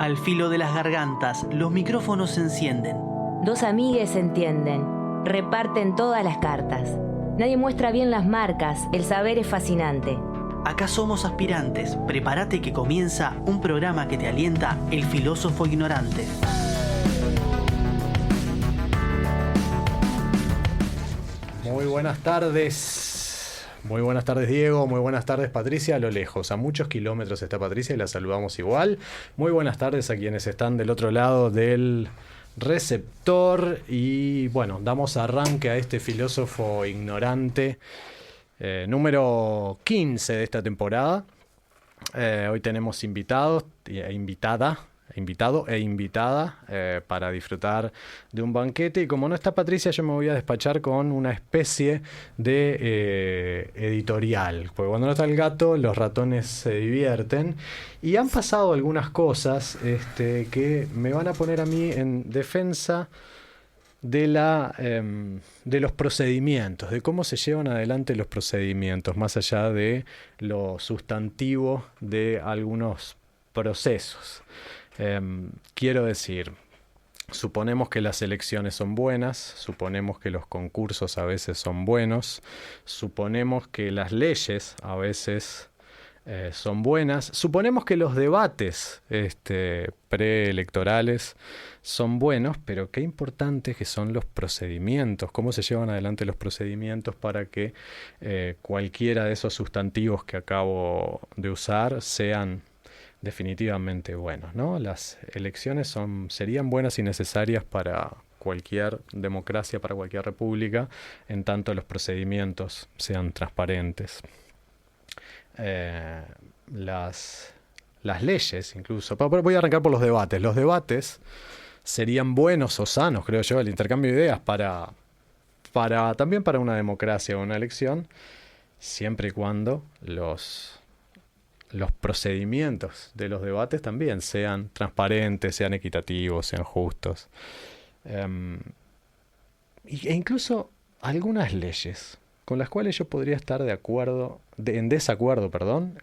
Al filo de las gargantas, los micrófonos se encienden. Dos amigues se entienden, reparten todas las cartas. Nadie muestra bien las marcas, el saber es fascinante. Acá somos aspirantes, prepárate que comienza un programa que te alienta el filósofo ignorante. Muy buenas tardes. Muy buenas tardes, Diego. Muy buenas tardes, Patricia. A lo lejos, a muchos kilómetros está Patricia y la saludamos igual. Muy buenas tardes a quienes están del otro lado del receptor. Y bueno, damos arranque a este filósofo ignorante número 15 de esta temporada. Hoy tenemos invitado e invitada para disfrutar de un banquete. Y como no está Patricia, yo me voy a despachar con una especie de editorial. Porque cuando no está el gato, los ratones se divierten. Y han pasado algunas cosas que me van a poner a mí en defensa de los procedimientos, de cómo se llevan adelante los procedimientos, más allá de lo sustantivo de algunos procesos. Quiero decir, suponemos que las elecciones son buenas, suponemos que los concursos a veces son buenos, suponemos que las leyes a veces son buenas, suponemos que los debates preelectorales son buenos, pero qué importantes que son los procedimientos, cómo se llevan adelante los procedimientos para que cualquiera de esos sustantivos que acabo de usar sean definitivamente buenos, ¿no? Las elecciones serían buenas y necesarias para cualquier democracia, para cualquier república, en tanto los procedimientos sean transparentes. Las leyes, incluso. Voy a arrancar por los debates. Los debates serían buenos o sanos, creo yo, el intercambio de ideas también para una democracia o una elección, siempre y cuando los procedimientos de los debates también sean transparentes, sean equitativos, sean justos. E incluso algunas leyes con las cuales yo podría estar en desacuerdo,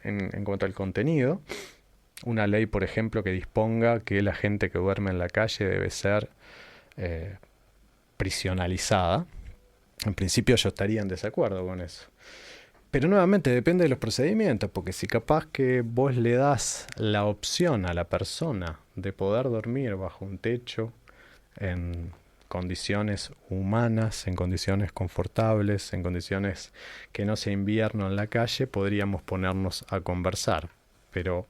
en cuanto al contenido. Una ley, por ejemplo, que disponga que la gente que duerme en la calle debe ser prisionalizada. En principio yo estaría en desacuerdo con eso. Pero nuevamente depende de los procedimientos, porque si capaz que vos le das la opción a la persona de poder dormir bajo un techo en condiciones humanas, en condiciones confortables, en condiciones que no sea invierno en la calle, podríamos ponernos a conversar. Pero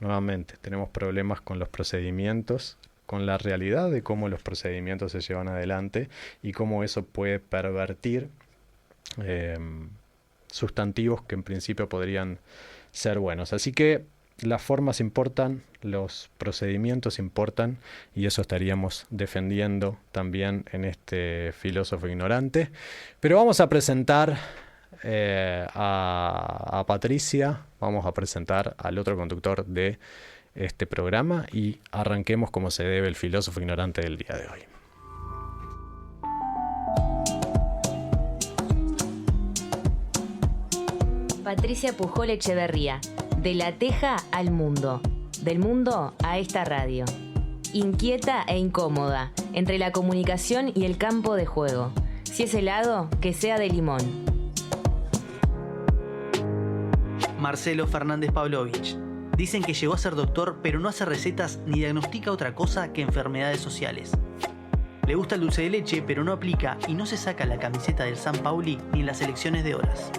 nuevamente tenemos problemas con los procedimientos, con la realidad de cómo los procedimientos se llevan adelante y cómo eso puede pervertir sustantivos que en principio podrían ser buenos. Así que las formas importan, los procedimientos importan, y eso estaríamos defendiendo también en este filósofo ignorante. Pero vamos a presentar a Patricia, vamos a presentar al otro conductor de este programa y arranquemos como se debe el filósofo ignorante del día de hoy. Patricia Pujol Echeverría, de La Teja al mundo, del mundo a esta radio. Inquieta e incómoda, entre la comunicación y el campo de juego. Si es helado, que sea de limón. Marcelo Fernández Pavlovich. Dicen que llegó a ser doctor, pero no hace recetas ni diagnostica otra cosa que enfermedades sociales. Le gusta el dulce de leche, pero no aplica y no se saca la camiseta del San Pauli ni en las elecciones de horas.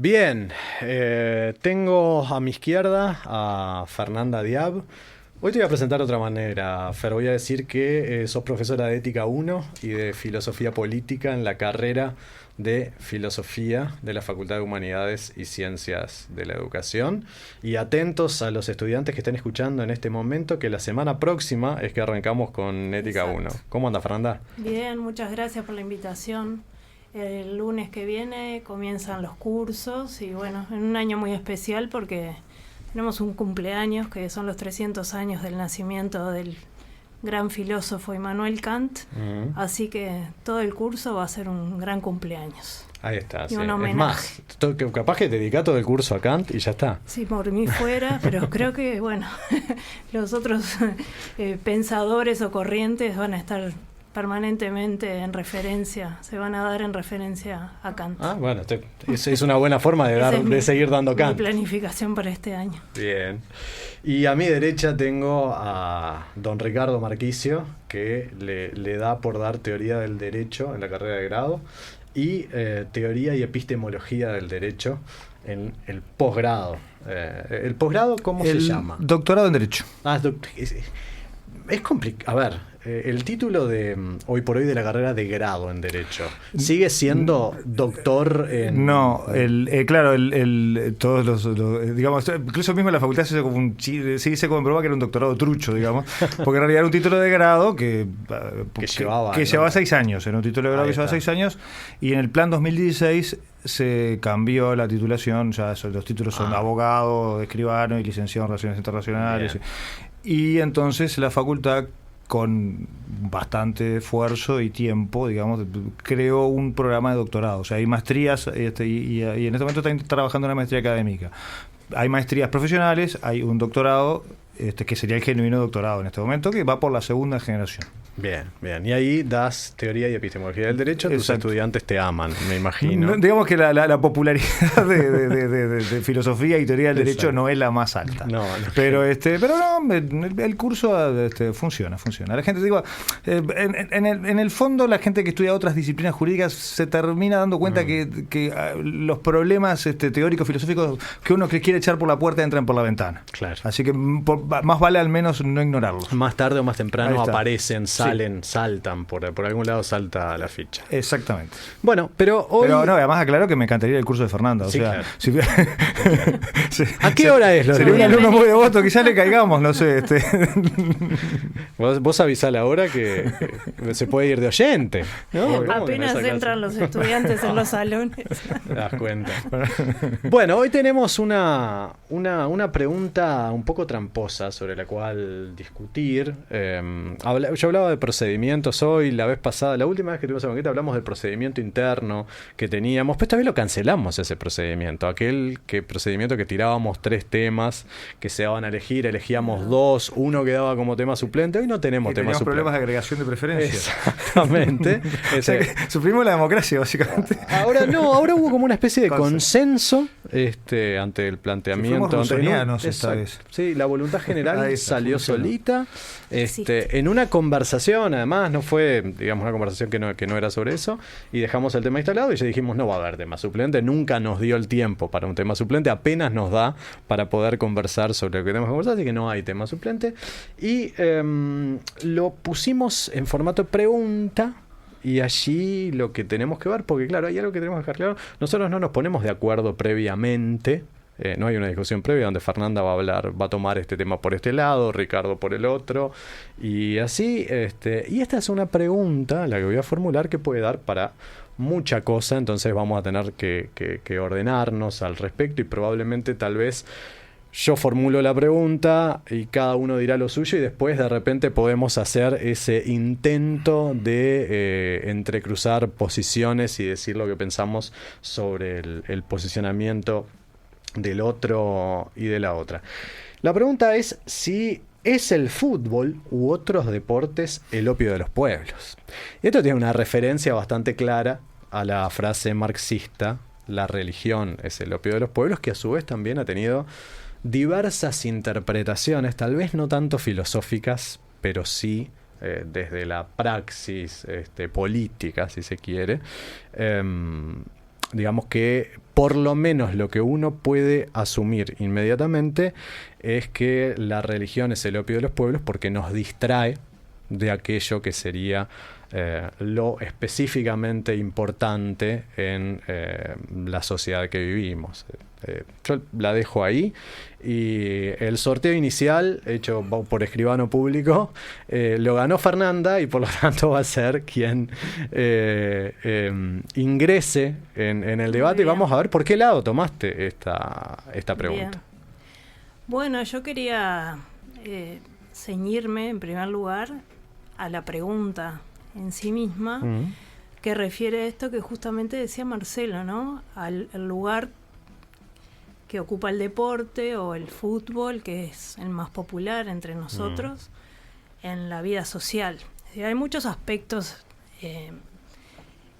Bien, tengo a mi izquierda a Fernanda Diab. Hoy te voy a presentar de otra manera, Fer. Voy a decir que sos profesora de Ética 1 y de Filosofía Política en la carrera de Filosofía de la Facultad de Humanidades y Ciencias de la Educación. Y atentos a los estudiantes que estén escuchando en este momento, que la semana próxima es que arrancamos con Ética 1. ¿Cómo anda, Fernanda? Bien, muchas gracias por la invitación. El lunes que viene comienzan los cursos y bueno, en un año muy especial porque tenemos un cumpleaños que son los 300 años del nacimiento del gran filósofo Immanuel Kant, así que todo el curso va a ser un gran cumpleaños. Ahí está, Y sí. un Es homenaje. más, capaz que dedicá todo el curso a Kant y ya está. Sí, por mí fuera, pero creo que, bueno, los otros pensadores o corrientes van a estar permanentemente en referencia, se van a dar en referencia a Kant. Ah, bueno, es una buena forma Esa es de seguir dando mi Kant. planificación para este año. Bien. Y a mi derecha tengo a don Ricardo Marquicio, que le da por dar teoría del derecho en la carrera de grado y teoría y epistemología del derecho en el posgrado. ¿El posgrado cómo se llama? Doctorado en Derecho. Ah, es complicado. A ver, el título de hoy por hoy de la carrera de grado en Derecho, ¿sigue siendo doctor en...? No, claro, todos los digamos, incluso mismo en la facultad se hizo comprobar que era un doctorado trucho, digamos, porque en realidad era un título de grado que llevaba, que ¿no? llevaba 6 años, era un título de grado Ahí que llevaba está. 6 años, y en el plan 2016 se cambió la titulación, ya los títulos son abogado, escribano y licenciado en Relaciones Internacionales. Bien. Y entonces la facultad, con bastante esfuerzo y tiempo, digamos, creó un programa de doctorado. O sea, hay maestrías y en este momento están trabajando en una maestría académica. Hay maestrías profesionales, hay un doctorado, que sería el genuino doctorado en este momento, que va por la segunda generación. Bien, bien. Y ahí das teoría y epistemología del derecho. Tus Exacto. estudiantes te aman, me imagino. Digamos que la popularidad de filosofía y teoría del derecho Exacto. no es la más alta. No. Pero no, el curso funciona. La gente, digo, en el fondo, la gente que estudia otras disciplinas jurídicas se termina dando cuenta que los problemas teóricos, filosóficos que uno quiere echar por la puerta entran por la ventana. Claro. Así que más vale al menos no ignorarlos. Más tarde o más Ahí temprano está. aparecen, saltan, por algún lado salta la ficha. Exactamente. Bueno, pero hoy... Pero no, además aclaro que me encantaría el curso de Fernanda. O Sí, sea, claro. si- ¿A qué hora es, Sería un Lorena? alumno muy devoto, quizás le caigamos, no sé. Vos avisá la hora que se puede ir de oyente, ¿no? ¿Cómo que no Apenas sacás? entran los estudiantes en los salones. Te das cuenta. Bueno, hoy tenemos una pregunta un poco tramposa sobre la cual discutir. Yo hablaba de procedimientos hoy, la vez pasada, la última vez que tuvimos esa banqueta hablamos del procedimiento interno que teníamos, pues esta vez lo cancelamos ese procedimiento, procedimiento que tirábamos 3 temas que se daban a elegir, elegíamos 2, uno quedaba como tema suplente, hoy no tenemos tema Teníamos suplente. problemas de agregación de preferencias. Exactamente. O sea que suprimimos la democracia, básicamente. Ahora hubo como una especie de Consenso. consenso ante el planteamiento. fuimos rusonianos esta Exacto. vez. Sí, la voluntad general Ahí está, salió funcionó. solita. En una conversación, además, no fue, digamos, una conversación que no era sobre eso, y dejamos el tema instalado y ya dijimos, no va a haber tema suplente, nunca nos dio el tiempo para un tema suplente, apenas nos da para poder conversar sobre lo que tenemos que conversar, así que no hay tema suplente. Y lo pusimos en formato pregunta. Y allí lo que tenemos que ver, porque claro, hay algo que tenemos que dejar claro, nosotros no nos ponemos de acuerdo previamente, no hay una discusión previa donde Fernanda va a tomar este tema por este lado, Ricardo por el otro, y así, y esta es una pregunta, la que voy a formular, que puede dar para mucha cosa, entonces vamos a tener que ordenarnos al respecto y probablemente tal vez yo formulo la pregunta y cada uno dirá lo suyo y después de repente podemos hacer ese intento de entrecruzar posiciones y decir lo que pensamos sobre el posicionamiento del otro y de la otra. La pregunta es si ¿es el fútbol u otros deportes el opio de los pueblos? Y esto tiene una referencia bastante clara a la frase marxista, la religión es el opio de los pueblos, que a su vez también ha tenido diversas interpretaciones, tal vez no tanto filosóficas, pero sí desde la praxis política, si se quiere. Digamos que por lo menos lo que uno puede asumir inmediatamente es que la religión es el opio de los pueblos porque nos distrae de aquello que sería lo específicamente importante en la sociedad que vivimos. Yo la dejo ahí y el sorteo inicial hecho por escribano público lo ganó Fernanda y por lo tanto va a ser quien ingrese en el debate y vamos a ver por qué lado tomaste esta pregunta. Bien. Bueno, yo quería ceñirme en primer lugar a la pregunta en sí misma, que refiere a esto que justamente decía Marcelo, ¿no? Al lugar que ocupa el deporte o el fútbol, que es el más popular entre nosotros, en la vida social. Hay muchos aspectos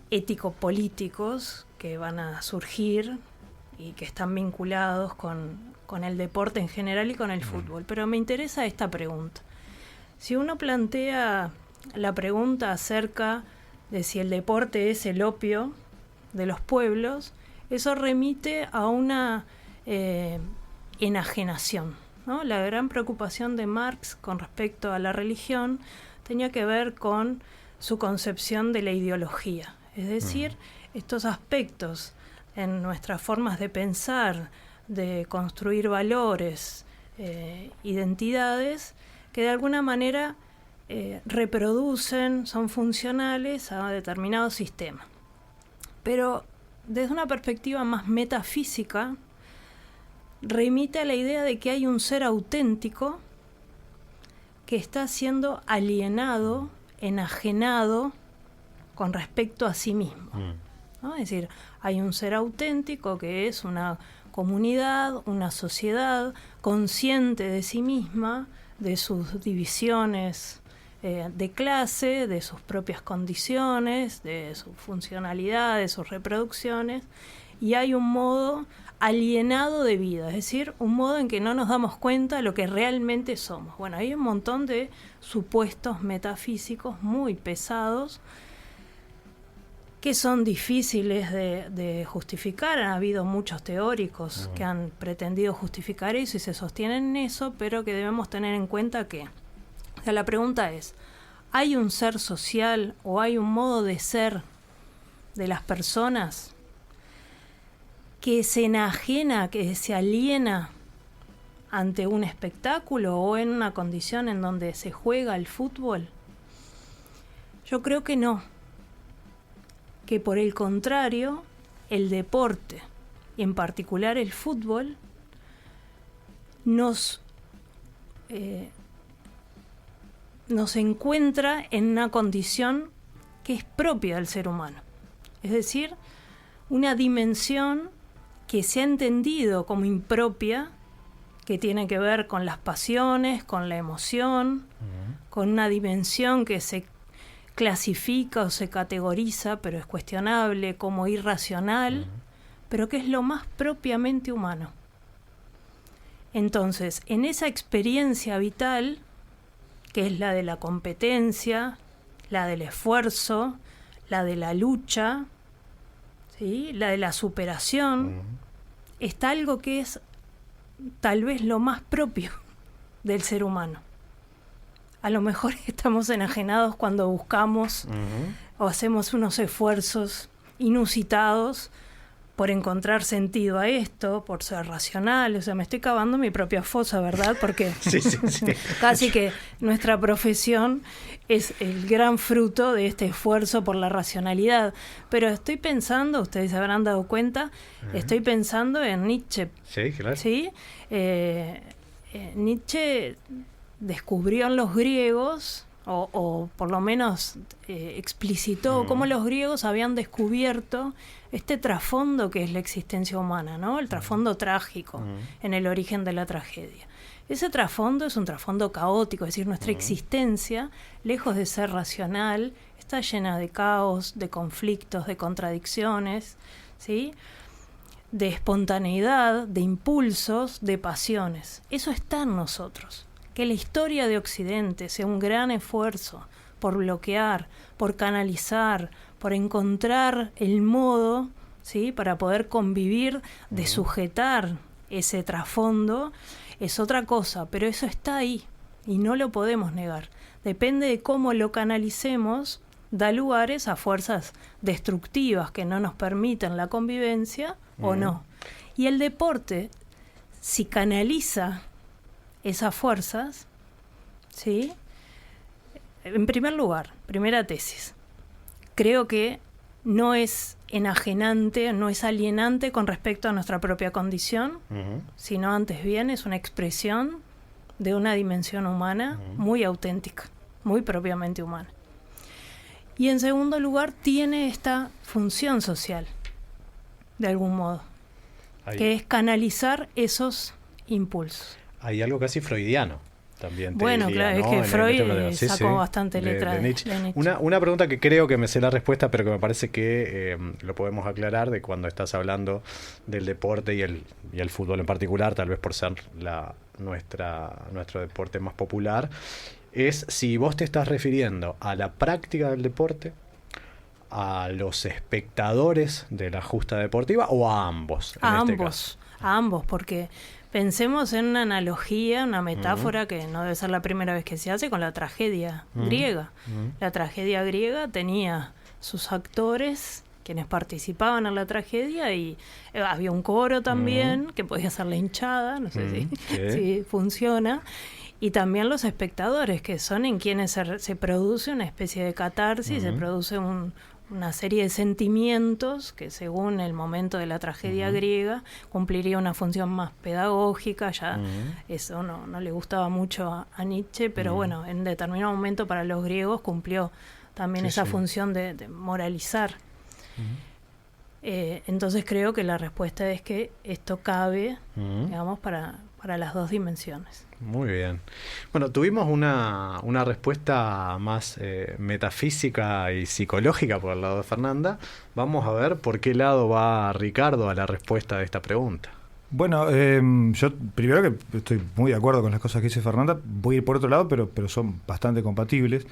ético-políticos que van a surgir y que están vinculados con el deporte en general y con el fútbol. Pero me interesa esta pregunta. Si uno plantea la pregunta acerca de si el deporte es el opio de los pueblos, eso remite a una enajenación, ¿no? La gran preocupación de Marx con respecto a la religión tenía que ver con su concepción de la ideología. Es decir, estos aspectos en nuestras formas de pensar, de construir valores, identidades, que de alguna manera reproducen, son funcionales a determinado sistema. Pero desde una perspectiva más metafísica, remite a la idea de que hay un ser auténtico que está siendo alienado, enajenado con respecto a sí mismo, ¿no? Es decir, hay un ser auténtico que es una comunidad, una sociedad consciente de sí misma, de sus divisiones de clase, de sus propias condiciones, de su funcionalidad, de sus reproducciones, y hay un modo alienado de vida, es decir, un modo en que no nos damos cuenta de lo que realmente somos. Bueno, hay un montón de supuestos metafísicos muy pesados que son difíciles de justificar. Ha habido muchos teóricos que han pretendido justificar eso y se sostienen en eso, pero que debemos tener en cuenta que, o sea, la pregunta es, ¿hay un ser social o hay un modo de ser de las personas que se enajena, que se aliena ante un espectáculo o en una condición en donde se juega el fútbol? Yo creo que no. Que por el contrario, el deporte, y en particular el fútbol, nos encuentra en una condición que es propia del ser humano. Es decir, una dimensión que se ha entendido como impropia, que tiene que ver con las pasiones, con la emoción, con una dimensión que se clasifica o se categoriza, pero es cuestionable, como irracional, pero que es lo más propiamente humano. Entonces, en esa experiencia vital, que es la de la competencia, la del esfuerzo, la de la lucha, ¿sí?, la de la superación, está algo que es tal vez lo más propio del ser humano. A lo mejor estamos enajenados cuando buscamos o hacemos unos esfuerzos inusitados por encontrar sentido a esto, por ser racional. O sea, me estoy cavando mi propia fosa, ¿verdad? Porque Sí. casi que nuestra profesión es el gran fruto de este esfuerzo por la racionalidad. Pero estoy pensando, ustedes se habrán dado cuenta, estoy pensando en Nietzsche. Sí, claro. ¿Sí? Nietzsche descubrió en los griegos, o por lo menos explicitó cómo los griegos habían descubierto este trasfondo que es la existencia humana, ¿no? El trasfondo trágico en el origen de la tragedia. Ese trasfondo es un trasfondo caótico, es decir, nuestra existencia, lejos de ser racional, está llena de caos, de conflictos, de contradicciones, ¿sí?, de espontaneidad, de impulsos, de pasiones. Eso está en nosotros. Que la historia de Occidente sea un gran esfuerzo por bloquear, por canalizar, por encontrar el modo, ¿sí?, para poder convivir, de sujetar ese trasfondo, es otra cosa, pero eso está ahí y no lo podemos negar. Depende de cómo lo canalicemos, da lugares a fuerzas destructivas que no nos permiten la convivencia o no. Y el deporte, si canaliza esas fuerzas, ¿sí?, en primer lugar, primera tesis, creo que no es enajenante, no es alienante con respecto a nuestra propia condición, sino antes bien es una expresión de una dimensión humana muy auténtica, muy propiamente humana. Y en segundo lugar, tiene esta función social, de algún modo, que es canalizar esos impulsos. Hay algo casi freudiano también. Bueno, diría, claro, ¿no? es que Freud sacó bastante de letra de Nietzsche. Nietzsche. Una pregunta que creo que me sé la respuesta, pero que me parece que lo podemos aclarar, de cuando estás hablando del deporte y el fútbol en particular, tal vez por ser nuestro deporte más popular, es si vos te estás refiriendo a la práctica del deporte, a los espectadores de la justa deportiva, o a ambos. A ambos, porque pensemos en una analogía, una metáfora que no debe ser la primera vez que se hace, con la tragedia griega. La tragedia griega tenía sus actores, quienes participaban en la tragedia, y había un coro también, que podía ser la hinchada, no sé si funciona, y también los espectadores, que son en quienes se produce una especie de catarsis, se produce una serie de sentimientos que, según el momento de la tragedia griega, cumpliría una función más pedagógica. Ya eso no le gustaba mucho a Nietzsche, pero bueno, en determinado momento para los griegos cumplió también esa función de moralizar. Entonces creo que la respuesta es que esto cabe, digamos, para las dos dimensiones. Muy bien. Bueno, tuvimos una respuesta más metafísica y psicológica por el lado de Fernanda. Vamos a ver por qué lado va Ricardo a la respuesta de esta pregunta. Bueno, yo primero que estoy muy de acuerdo con las cosas que dice Fernanda, voy a ir por otro lado, pero son bastante compatibles.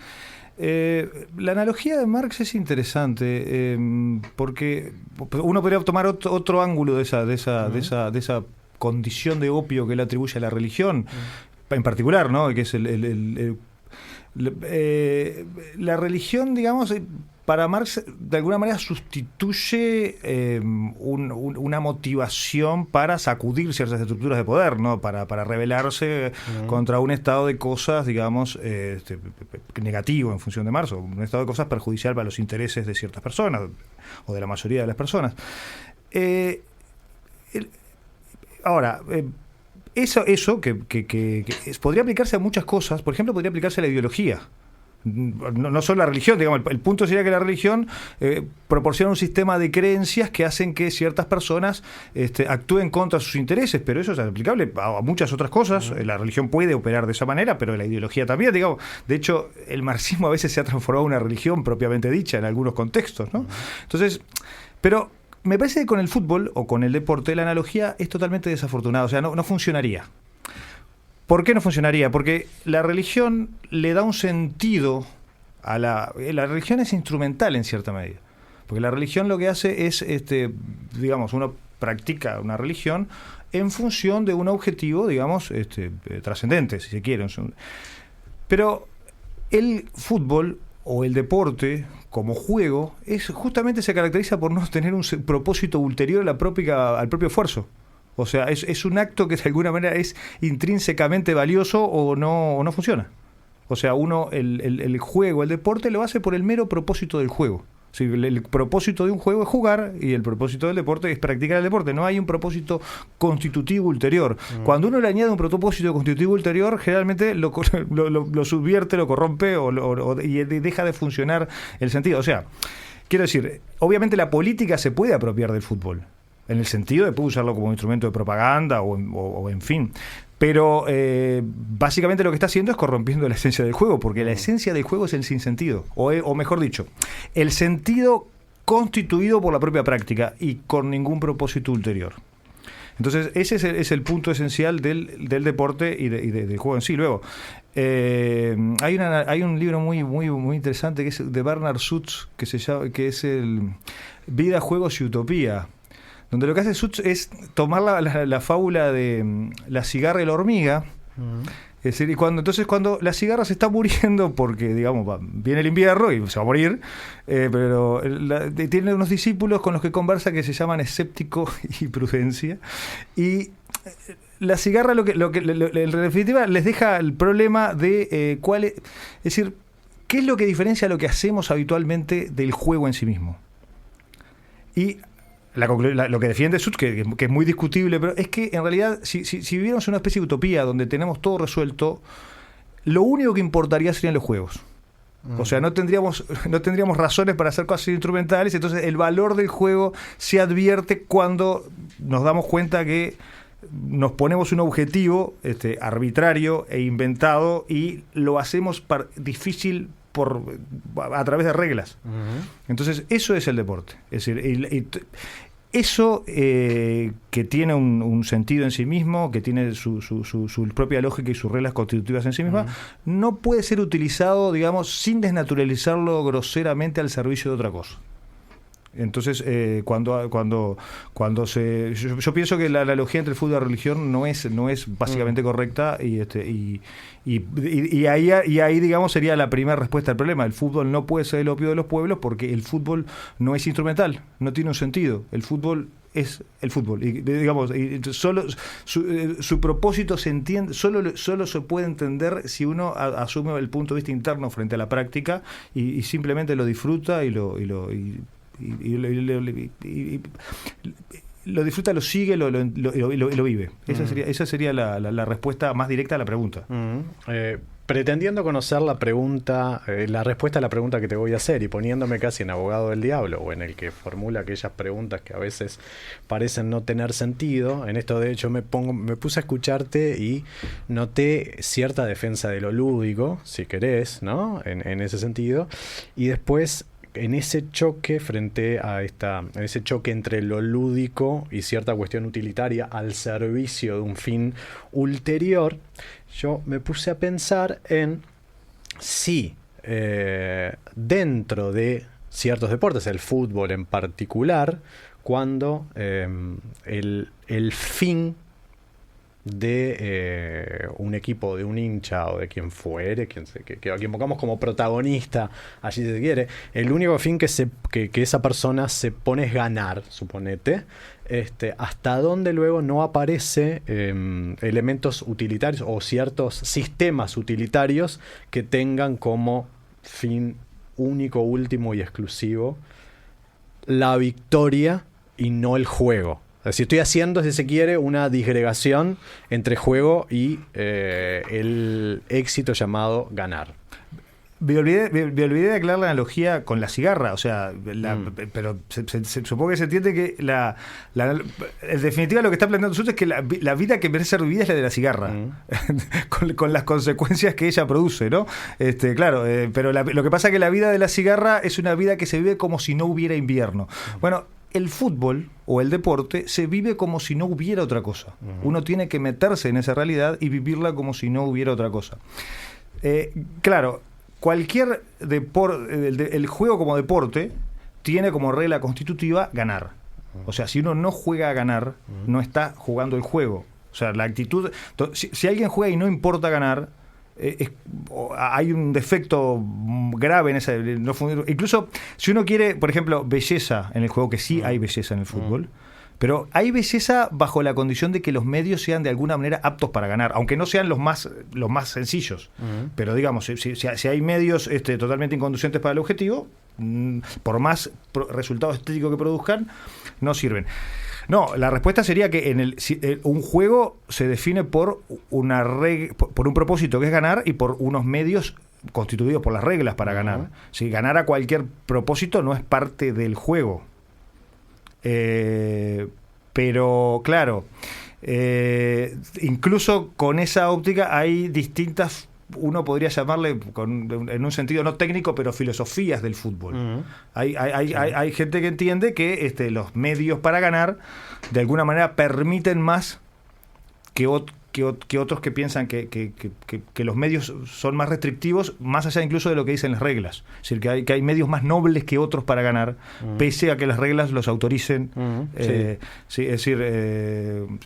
La analogía de Marx es interesante, porque uno podría tomar otro ángulo de esa condición de opio que él atribuye a la religión, en particular, ¿no? Que es la religión, digamos, para Marx de alguna manera sustituye una motivación para sacudir ciertas estructuras de poder, ¿no? Para rebelarse contra un estado de cosas, digamos, negativo en función de Marx, o un estado de cosas perjudicial para los intereses de ciertas personas o de la mayoría de las personas. Ahora, eso que podría aplicarse a muchas cosas. Por ejemplo, podría aplicarse a la ideología. No solo la religión, digamos, el punto sería que la religión proporciona un sistema de creencias que hacen que ciertas personas actúen contra sus intereses, pero eso es aplicable a muchas otras cosas. La religión puede operar de esa manera, pero la ideología también, digamos. De hecho, el marxismo a veces se ha transformado en una religión propiamente dicha en algunos contextos, ¿no? Entonces, pero me parece que con el fútbol o con el deporte la analogía es totalmente desafortunada, o sea, no funcionaría. ¿Por qué no funcionaría? Porque la religión le da un sentido a la religión es instrumental en cierta medida. Porque la religión lo que hace es, digamos, uno practica una religión en función de un objetivo, digamos, trascendente, si se quiere. Pero el fútbol o el deporte como juego justamente se caracteriza por no tener un propósito ulterior al propio esfuerzo. O sea, es un acto que de alguna manera es intrínsecamente valioso o no funciona. O sea, uno el juego, el deporte lo hace por el mero propósito del juego. Sí, el propósito de un juego es jugar y el propósito del deporte es practicar el deporte. No hay un propósito constitutivo ulterior. Cuando uno le añade un propósito constitutivo ulterior, generalmente lo subvierte, lo corrompe y deja de funcionar el sentido. O sea, quiero decir, obviamente la política se puede apropiar del fútbol, en el sentido de poder usarlo como instrumento de propaganda o en fin. Pero básicamente lo que está haciendo es corrompiendo la esencia del juego, porque la esencia del juego es el sinsentido, o mejor dicho, el sentido constituido por la propia práctica y con ningún propósito ulterior. Entonces ese es el punto esencial del deporte y del juego en sí. Luego, hay un libro muy interesante que es de Bernard Suits, que es el Vida, Juegos y Utopía, donde lo que hace Suits es tomar la fábula de la cigarra y la hormiga. Es decir, cuando la cigarra se está muriendo porque, digamos, viene el invierno y se va a morir, pero tiene unos discípulos con los que conversa que se llaman Escéptico y Prudencia, y la cigarra en definitiva les deja el problema de es decir, ¿qué es lo que diferencia lo que hacemos habitualmente del juego en sí mismo? Y lo que defiende Sud, que es muy discutible, pero es que en realidad, si viviéramos una especie de utopía donde tenemos todo resuelto, lo único que importaría serían los juegos. O sea, no tendríamos razones para hacer cosas instrumentales, entonces el valor del juego se advierte cuando nos damos cuenta que nos ponemos un objetivo arbitrario e inventado y lo hacemos difícil a través de reglas. Entonces, eso es el deporte. Es decir, eso que tiene un sentido en sí mismo, que tiene su propia lógica y sus reglas constitutivas en sí misma, no puede ser utilizado, digamos, sin desnaturalizarlo groseramente al servicio de otra cosa. Entonces, yo pienso que la analogía entre el fútbol y la religión no es básicamente correcta y ahí, digamos, sería la primera respuesta al problema. El fútbol no puede ser el opio de los pueblos porque el fútbol no es instrumental, no tiene un sentido. El fútbol es el fútbol y digamos solo su propósito se entiende, solo se puede entender si uno asume el punto de vista interno frente a la práctica y simplemente lo disfruta y lo disfruta, lo sigue, lo vive. Esa sería la respuesta más directa a la pregunta. Pretendiendo conocer la respuesta a la pregunta que te voy a hacer y poniéndome casi en abogado del diablo o en el que formula aquellas preguntas que a veces parecen no tener sentido, en esto de hecho me puse a escucharte y noté cierta defensa de lo lúdico, si querés, ¿no? En ese sentido, y después en ese choque en ese choque entre lo lúdico y cierta cuestión utilitaria al servicio de un fin ulterior, yo me puse a pensar en si dentro de ciertos deportes, el fútbol en particular, cuando el fin de un equipo, de un hincha o de quien fuere, que a quien pongamos como protagonista, allí se quiere, el único fin que esa persona se pone es ganar, suponete, hasta donde luego no aparece elementos utilitarios o ciertos sistemas utilitarios que tengan como fin único, último y exclusivo la victoria y no el juego. Es decir, estoy haciendo, si se quiere, una disgregación entre juego y el éxito llamado ganar. Me olvidé de aclarar la analogía con la cigarra, o sea, pero supongo que se entiende que en definitiva lo que está planteando Sud es que la vida que merece ser vivida es la de la cigarra, con las consecuencias que ella produce, ¿no? Claro, pero lo que pasa es que la vida de la cigarra es una vida que se vive como si no hubiera invierno. Bueno, el fútbol o el deporte se vive como si no hubiera otra cosa. Uno tiene que meterse en esa realidad y vivirla como si no hubiera otra cosa. Claro, cualquier deporte, el juego como deporte tiene como regla constitutiva ganar. O sea, si uno no juega a ganar, no está jugando el juego. O sea, la actitud... Si alguien juega y no importa ganar, hay un defecto grave en esa... Incluso si uno quiere, por ejemplo, belleza en el juego, que sí hay belleza en el fútbol, pero hay belleza bajo la condición de que los medios sean de alguna manera aptos para ganar, aunque no sean los más sencillos. Pero digamos, si hay medios totalmente inconducentes para el objetivo, por más resultado estético que produzcan, no sirven. No, la respuesta sería que un juego se define por por un propósito que es ganar y por unos medios constituidos por las reglas para ganar. Si ganar a cualquier propósito no es parte del juego. Pero claro, incluso con esa óptica hay distintas, uno podría llamarle en un sentido no técnico, pero filosofías del fútbol. Hay gente que entiende que los medios para ganar de alguna manera permiten más que otros que piensan que los medios son más restrictivos, más allá incluso de lo que dicen las reglas. Es decir, que hay medios más nobles que otros para ganar, pese a que las reglas los autoricen. Sí, es decir,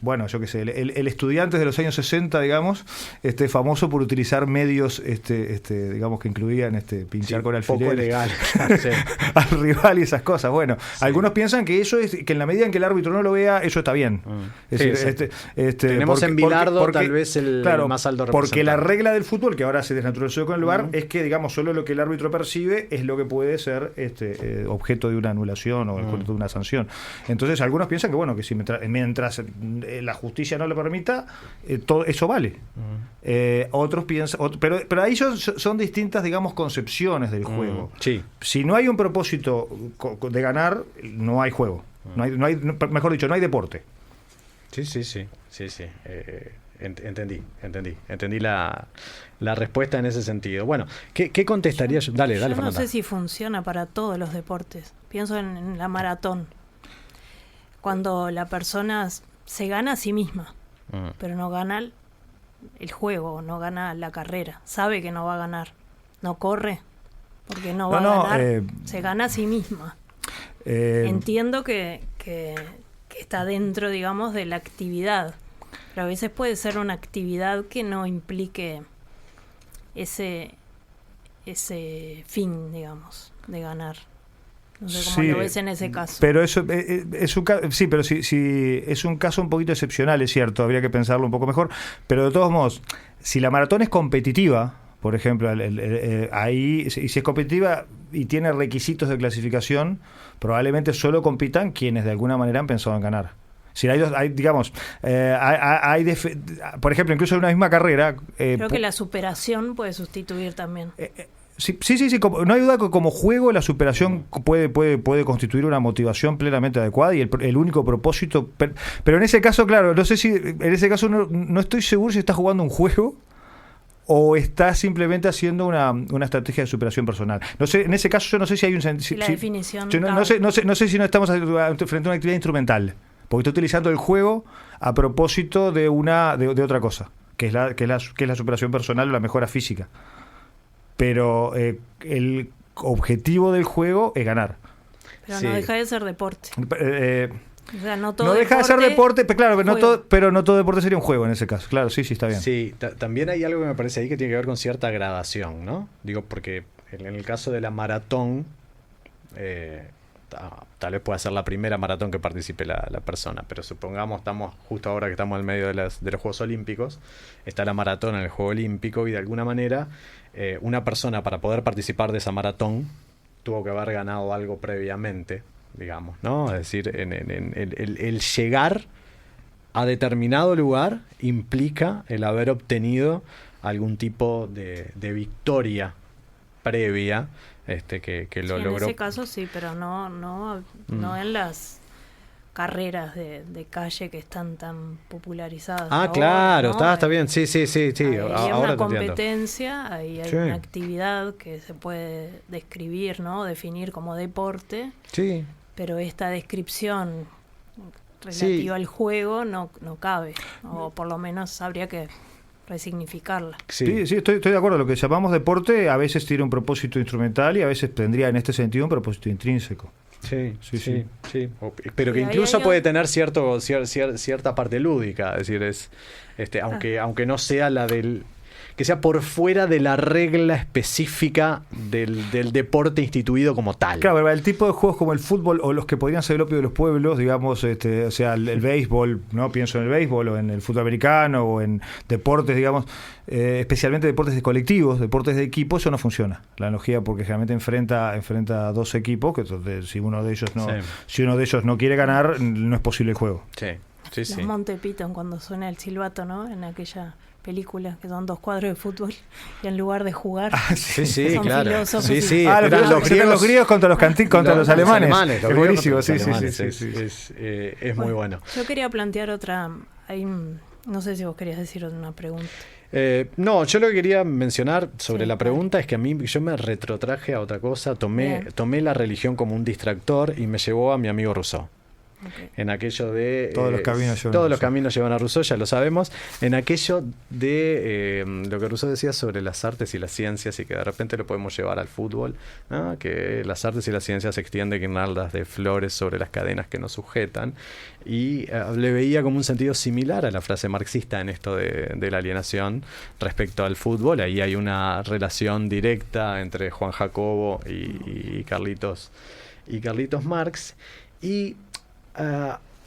bueno, yo qué sé, el estudiante de los años 60, digamos, famoso por utilizar medios, digamos, que incluían pinchar con alfileres. Poco legal. Al rival y esas cosas. Bueno, algunos piensan que eso es, que en la medida en que el árbitro no lo vea, eso está bien. Es decir, tenemos en Bilardo siendo tal vez el más alto representante. Porque la regla del fútbol, que ahora se desnaturalizó con el VAR, es que, digamos, solo lo que el árbitro percibe es lo que puede ser objeto de una anulación o de una sanción. Entonces, algunos piensan que, bueno, que si mientras la justicia no lo permita, todo eso vale. Otros piensan... Pero ahí son distintas, digamos, concepciones del juego. Sí. Si no hay un propósito de ganar, no hay juego. Mejor dicho, no hay deporte. Sí. Entendí la respuesta en ese sentido. Bueno, ¿qué contestaría yo? Dale, Fernanda. No sé si funciona para todos los deportes. Pienso en la maratón. Cuando la persona se gana a sí misma, pero no gana el juego, no gana la carrera. Sabe que no va a ganar. No corre porque no va a ganar. Se gana a sí misma. Entiendo que está dentro, digamos, de la actividad, pero a veces puede ser una actividad que no implique ese fin, digamos, de ganar. No sé cómo lo ves en ese caso. Pero eso es un caso, sí, pero si es un caso un poquito excepcional, es cierto, habría que pensarlo un poco mejor, pero de todos modos, si la maratón es competitiva, por ejemplo, ahí, si es competitiva y tiene requisitos de clasificación, probablemente solo compitan quienes de alguna manera han pensado en ganar. Si digamos, por ejemplo, incluso en una misma carrera... Creo que la superación puede sustituir también. Sí, no hay duda que como juego la superación puede constituir una motivación plenamente adecuada y el único propósito... Pero en ese caso, claro, no sé si... En ese caso no estoy seguro si está jugando un juego o está simplemente haciendo una estrategia de superación personal. No sé, en ese caso yo no sé si hay un la definición. No sé si no estamos frente a una actividad instrumental, porque estoy utilizando el juego a propósito de otra cosa, que es la superación personal o la mejora física. Pero el objetivo del juego es ganar. Pero no deja de ser deporte. O sea, no deja de ser deporte, pero claro, pero no todo deporte sería un juego en ese caso. Claro, sí, está bien. Sí, también hay algo que me parece ahí que tiene que ver con cierta gradación, ¿no? Digo, porque en el caso de la maratón, tal vez pueda ser la primera maratón que participe la persona, pero supongamos, estamos justo ahora que estamos en medio de los Juegos Olímpicos, está la maratón en el Juego Olímpico y de alguna manera una persona para poder participar de esa maratón tuvo que haber ganado algo previamente, digamos, ¿no? Es decir, el llegar a determinado lugar implica el haber obtenido algún tipo de victoria previa que lo logró. En ese caso sí, pero no en las carreras de calle que están tan popularizadas. Ahora, claro, ¿no? Está bien, sí. Hay Ahora una competencia, hay una actividad que se puede describir, ¿no? Definir como deporte. Sí. Pero esta descripción relativa al juego no cabe, o por lo menos habría que resignificarla. Sí, estoy de acuerdo. Lo que llamamos deporte a veces tiene un propósito instrumental y a veces tendría en este sentido un propósito intrínseco. Sí. Pero que incluso puede tener cierta parte lúdica, es decir, aunque no sea la del... que sea por fuera de la regla específica del deporte instituido como tal. Claro, el tipo de juegos como el fútbol o los que podrían ser el opio de los pueblos, digamos, o sea, el béisbol, ¿no? Pienso en el béisbol o en el fútbol americano o en deportes, digamos, especialmente deportes de colectivos, deportes de equipo, eso no funciona. La analogía, porque generalmente enfrenta a dos equipos, que si uno de ellos no quiere ganar, no es posible el juego. Sí. Los Monty Python cuando suena el silbato, ¿no? En aquella película que son 2 cuadros de fútbol y en lugar de jugar son claro. filósofos. Sí, los griegos contra los alemanes. Es buenísimo, sí. Es muy bueno. Yo quería plantear otra, no sé si vos querías decir una pregunta. No, yo lo que quería mencionar sobre la pregunta es que yo me retrotraje a otra cosa, tomé la religión como un distractor y me llevó a mi amigo Rousseau. Okay. En aquello de todos los caminos llevan a Rousseau, ya lo sabemos, en aquello de lo que Rousseau decía sobre las artes y las ciencias y que de repente lo podemos llevar al fútbol, ¿no? Que las artes y las ciencias se extienden guirnaldas de flores sobre las cadenas que nos sujetan, y le veía como un sentido similar a la frase marxista en esto de la alienación respecto al fútbol. Ahí hay una relación directa entre Juan Jacobo y Carlitos Marx, y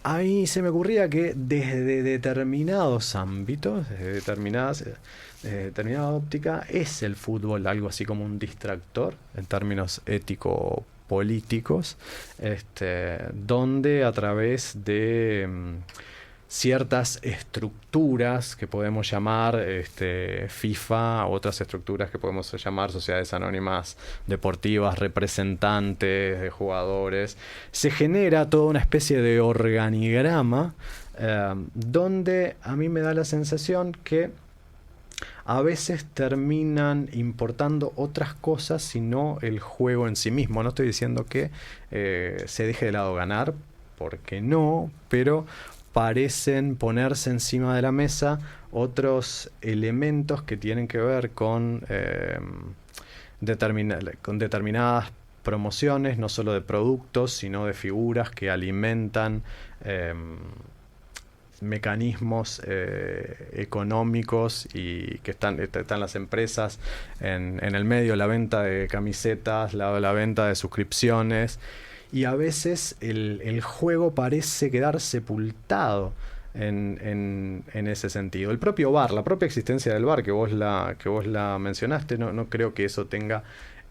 a mí se me ocurría que desde determinados ámbitos, desde determinada óptica, es el fútbol algo así como un distractor en términos ético-políticos, donde a través de ciertas estructuras que podemos llamar FIFA, otras estructuras que podemos llamar sociedades anónimas deportivas, representantes de jugadores, se genera toda una especie de organigrama donde a mí me da la sensación que a veces terminan importando otras cosas sino el juego en sí mismo. No estoy diciendo que se deje de lado ganar, porque no, pero parecen ponerse encima de la mesa otros elementos que tienen que ver con determinadas promociones, no solo de productos, sino de figuras que alimentan mecanismos económicos, y que están las empresas en el medio, la venta de camisetas, la venta de suscripciones. Y a veces el juego parece quedar sepultado en ese sentido. El propio VAR, la propia existencia del VAR que vos la mencionaste, no creo que eso tenga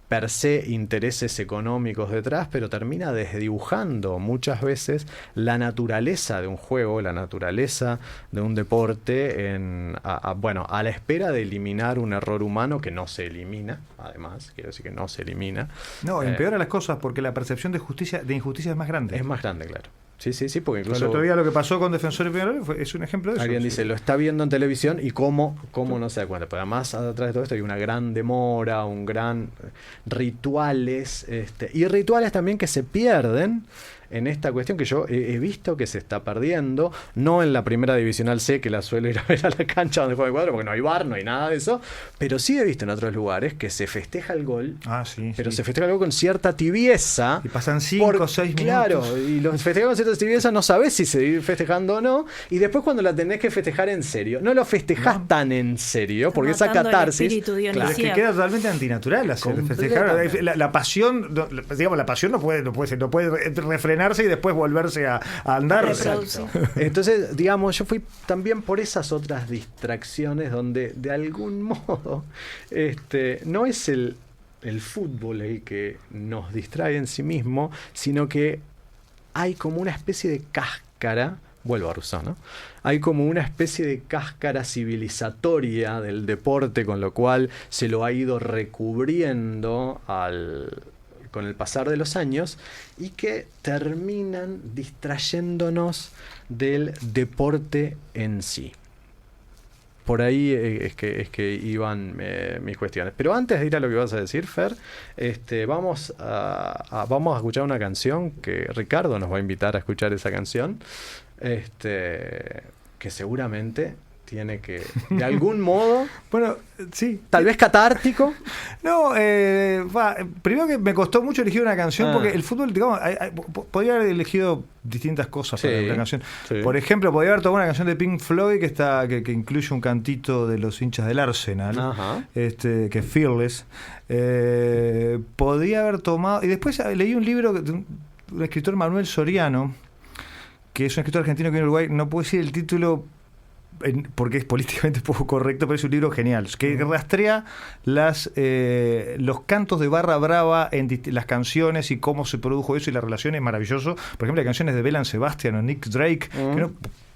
per se intereses económicos detrás, pero termina desdibujando muchas veces la naturaleza de un juego, la naturaleza de un deporte, a la espera de eliminar un error humano que no se elimina. Además, quiero decir que no se elimina. No, empeora las cosas porque la percepción de injusticia es más grande. Es más grande, claro. Sí, porque incluso... El otro día lo que pasó con Defensor y Peñarol es un ejemplo de eso. Alguien dice, lo está viendo en televisión y cómo no se da cuenta. Pero además, atrás de todo esto hay una gran demora, un gran rituales, y rituales también que se pierden en esta cuestión que yo he visto que se está perdiendo, no en la primera divisional C, que la suelo ir a ver a la cancha donde juega el cuadro, porque no hay VAR, no hay nada de eso, pero sí he visto en otros lugares que se festeja el gol, pero se festeja el gol con cierta tibieza. Y pasan 5 o 6 minutos. Claro, y los festejan con cierta tibieza, no sabés si seguir festejando o no, y después cuando la tenés que festejar en serio, no lo festejás tan en serio, porque esa catarsis... Claro, es que queda totalmente antinatural hacer festejar. La pasión, digamos, la pasión no puede refrenar y después volverse a andar. Entonces, digamos, yo fui también por esas otras distracciones donde de algún modo no es el fútbol el que nos distrae en sí mismo, sino que hay como una especie de cáscara, vuelvo a Rousseau, ¿no? Hay como una especie de cáscara civilizatoria del deporte, con lo cual se lo ha ido recubriendo con el pasar de los años, y que terminan distrayéndonos del deporte en sí. Por ahí es que iban mis cuestiones. Pero antes de ir a lo que vas a decir, Fer, vamos a escuchar una canción que Ricardo nos va a invitar a escuchar esa canción, que seguramente tiene que, de algún modo, bueno, sí, tal vez catártico. No, primero que me costó mucho elegir una canción, porque el fútbol, digamos, podría haber elegido distintas cosas para la canción. Sí. Por ejemplo, podría haber tomado una canción de Pink Floyd que incluye un cantito de los hinchas del Arsenal, que es Fearless. Podría haber tomado, y después leí un libro de un escritor, Manuel Soriano, que es un escritor argentino que viene en Uruguay. No puedo decir el título porque es políticamente poco correcto, pero es un libro genial que rastrea los cantos de barra brava en las canciones y cómo se produjo eso, y la relación es maravilloso. Por ejemplo, hay canciones de Belle Sebastian o Nick Drake que no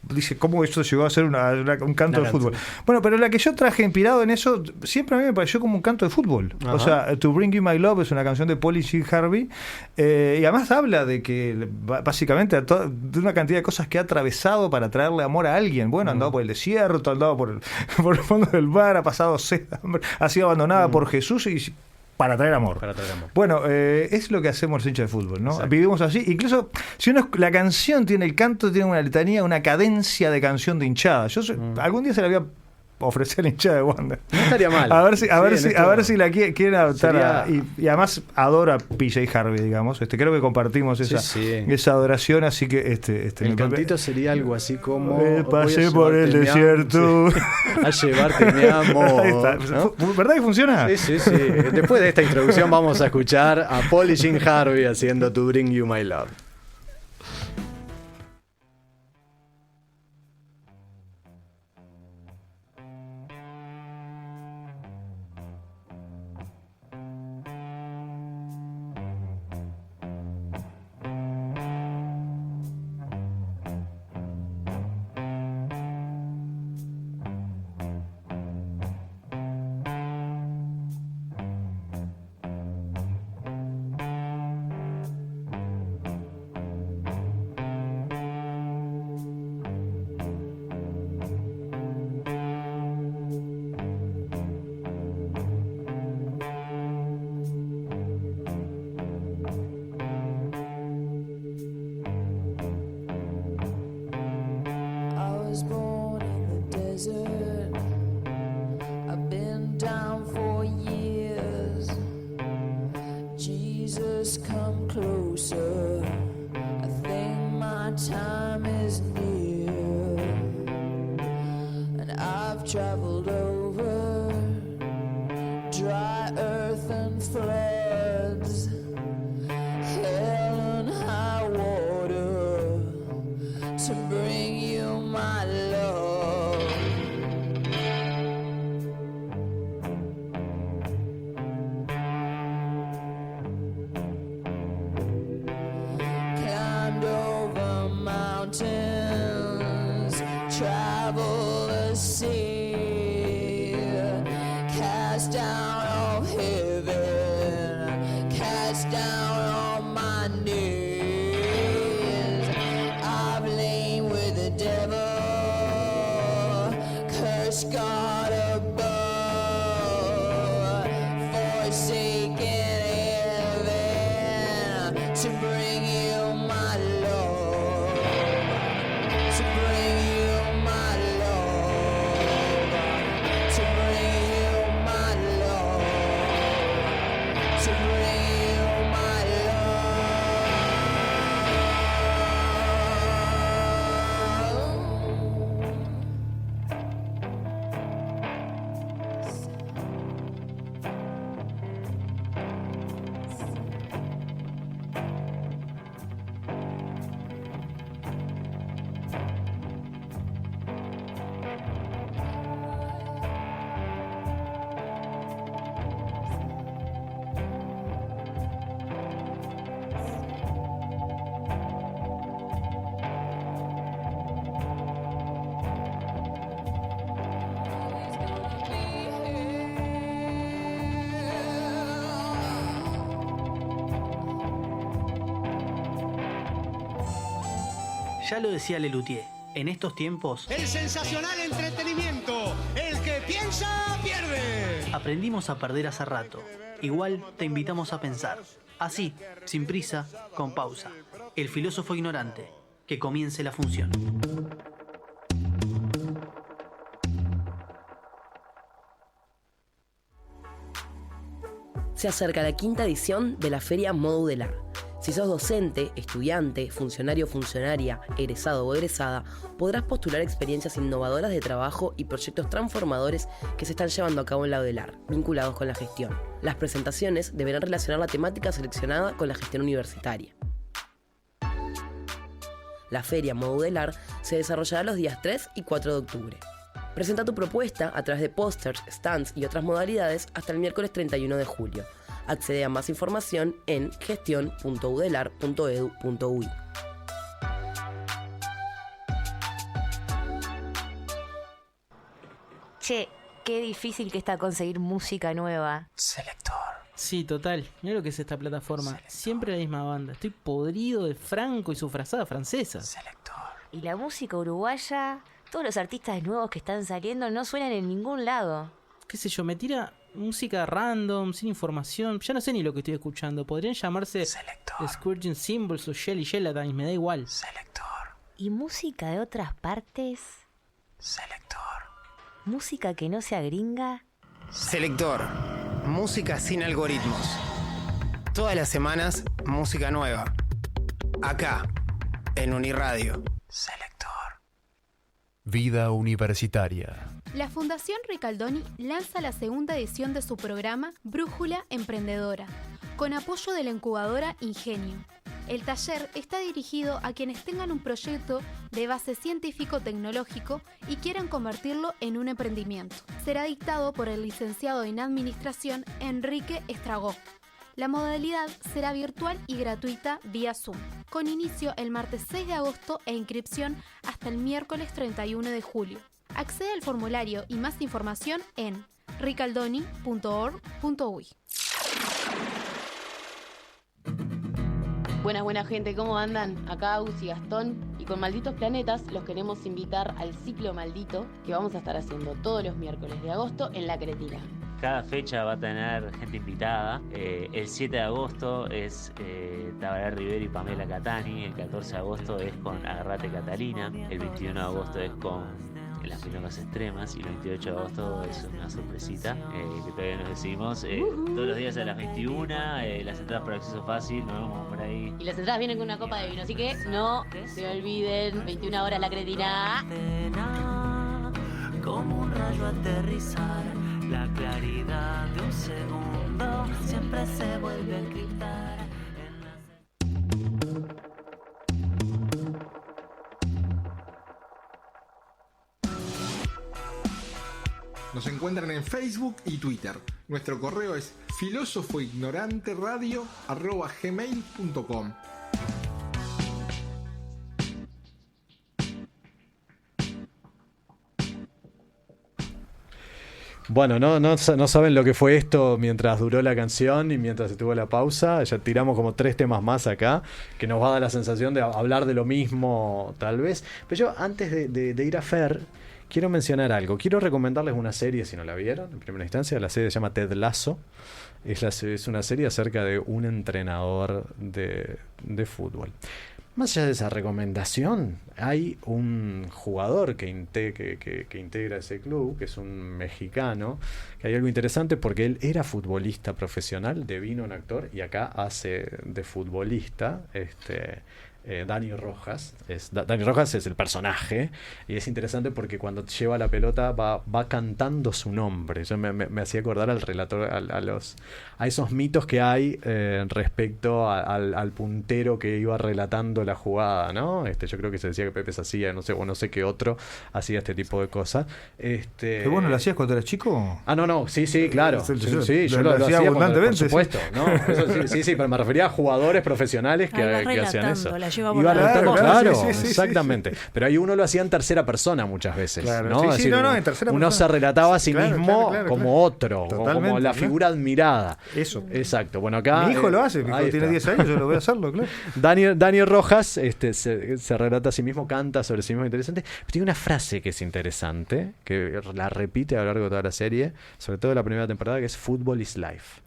dice cómo esto llegó a ser un canto de fútbol. Bueno, pero la que yo traje inspirado en eso siempre a mí me pareció como un canto de fútbol. O sea, To Bring You My Love es una canción de Paul y Jean Harvey, y además habla de que básicamente de una cantidad de cosas que ha atravesado para traerle amor a alguien. Bueno, ha andado por el desierto, ha andado por el fondo del mar, ha pasado sed, hambre, ha sido abandonada por Jesús y para traer amor. Bueno, es lo que hacemos los hinchas de fútbol, ¿no? Exacto. Vivimos así. Incluso si la canción tiene el canto, tiene una letanía, una cadencia de canción de hinchada. Yo algún día se la voy a ofrecer la hinchada de Wanda. No estaría mal. A ver si la quieren adoptar. Y además adoro a PJ Harvey, digamos. Creo que compartimos esa adoración, así que el cantito sería algo así como pasé por el desierto a llevarte mi amor. Ahí está. ¿No? ¿Verdad que funciona? Sí. Después de esta introducción vamos a escuchar a Paul y Jean Harvey haciendo To Bring You My Love. desert. I've been down for years. Jesus, come closer. I think my time is near. And I've traveled over dry earth and floods, hell and high water, to bring you my love. Climbed over mountains, traveled the sea, cast down all heaven, cast down all my knees. I've lain with the devil, cursed God above, forsaken heaven, to bring you my love, to bring you my love, to bring you my love, to bring you my Ya lo decía Lelutier, en estos tiempos El sensacional entretenimiento. El que piensa, pierde. aprendimos a perder hace rato. Igual te invitamos a pensar. Así, sin prisa, con pausa. El filósofo ignorante. Que comience la función. Se acerca la 5ª edición de la Feria Modular. Si sos docente, estudiante, funcionario o funcionaria, egresado o egresada, podrás postular experiencias innovadoras de trabajo y proyectos transformadores que se están llevando a cabo en la UDELAR, vinculados con la gestión. Las presentaciones deberán relacionar la temática seleccionada con la gestión universitaria. La Feria Modular se desarrollará los días 3 y 4 de octubre. Presenta tu propuesta a través de pósters, stands y otras modalidades hasta el miércoles 31 de julio. Accede a más información en gestion.udelar.edu.uy. Che, qué difícil que está conseguir música nueva. Selector. Sí, total. Mira lo que es esta plataforma. Siempre la misma banda. Estoy podrido de Franco y su frazada francesa. Selector. Y la música uruguaya, todos los artistas nuevos que están saliendo no suenan en ningún lado. Qué sé yo, me tira música random, sin información. Ya no sé ni lo que estoy escuchando. Podrían llamarse Selector. Scourging Symbols o Shelly Gelatines, me da igual. Selector. ¿Y música de otras partes? Selector. ¿Música que no sea gringa? Selector. Música sin algoritmos. Todas las semanas, música nueva. Acá, en Uniradio. Selector. Vida universitaria. La Fundación Ricaldoni lanza la 2ª edición de su programa Brújula Emprendedora, con apoyo de la incubadora Ingenio. El taller está dirigido a quienes tengan un proyecto de base científico-tecnológico y quieran convertirlo en un emprendimiento. Será dictado por el licenciado en Administración Enrique Estragó. La modalidad será virtual y gratuita vía Zoom, con inicio el martes 6 de agosto e inscripción hasta el miércoles 31 de julio. Accede al formulario y más información en ricaldoni.org.uy. Buenas gente, ¿cómo andan? Acá Agus y Gastón, y con Malditos Planetas los queremos invitar al ciclo maldito que vamos a estar haciendo todos los miércoles de agosto en La Cretina. Cada fecha va a tener gente invitada. El 7 de agosto es Tabaré Rivero y Pamela Catani. El 14 de agosto es con Agarrate Catalina. El 21 de agosto es con las sino más extremas, y el 28 de agosto es una sorpresita que todavía nos decidimos. Todos los días a las 21, las entradas por acceso fácil, nos vemos por ahí. Y las entradas vienen con una copa de vino, así que no se olviden, 21 horas La Cretina. Como un rayo aterrizar, la claridad de un segundo siempre se vuelve a encriptar. Nos encuentran en Facebook y Twitter. Nuestro correo es filosofoignoranteradio@gmail.com. Bueno, no saben lo que fue esto mientras duró la canción y mientras estuvo la pausa. Ya tiramos como 3 temas más acá, que nos va a dar la sensación de hablar de lo mismo, tal vez. Pero yo, antes de ir a Fer, quiero mencionar algo. Quiero recomendarles una serie, si no la vieron, en primera instancia. La serie se llama Ted Lasso. Es una serie acerca de un entrenador de fútbol. Más allá de esa recomendación, hay un jugador que integra ese club, que es un mexicano, que hay algo interesante porque él era futbolista profesional, devino un actor, y acá hace de futbolista, Dani Rojas. Dani Rojas es el personaje, y es interesante porque cuando lleva la pelota va cantando su nombre. Yo me hacía acordar al relator, a esos mitos que hay respecto al puntero que iba relatando la jugada, ¿no? Yo creo que se decía que Pepe se hacía, no sé qué otro hacía este tipo de cosas. ¿Pero vos no lo hacías cuando eras chico? No, sí, claro. Sí, yo lo hacía hacía abundantemente. por supuesto, ¿no? Eso sí, pero me refería a jugadores profesionales que hacían eso. Iba relatando, claro, sí, exactamente. Pero ahí uno lo hacía en tercera persona muchas veces, claro, ¿no? Sí, en tercera uno persona. se relataba a sí mismo como otro, totalmente, como la figura admirada. Eso. Exacto. Bueno, acá mi hijo lo hace, mi hijo tiene 10 años, yo lo voy a hacerlo, claro. Dani Rojas se relata a sí mismo, canta sobre sí mismo, interesante. Pero tiene una frase que es interesante, que la repite a lo largo de toda la serie, sobre todo la primera temporada, que es "Football is life".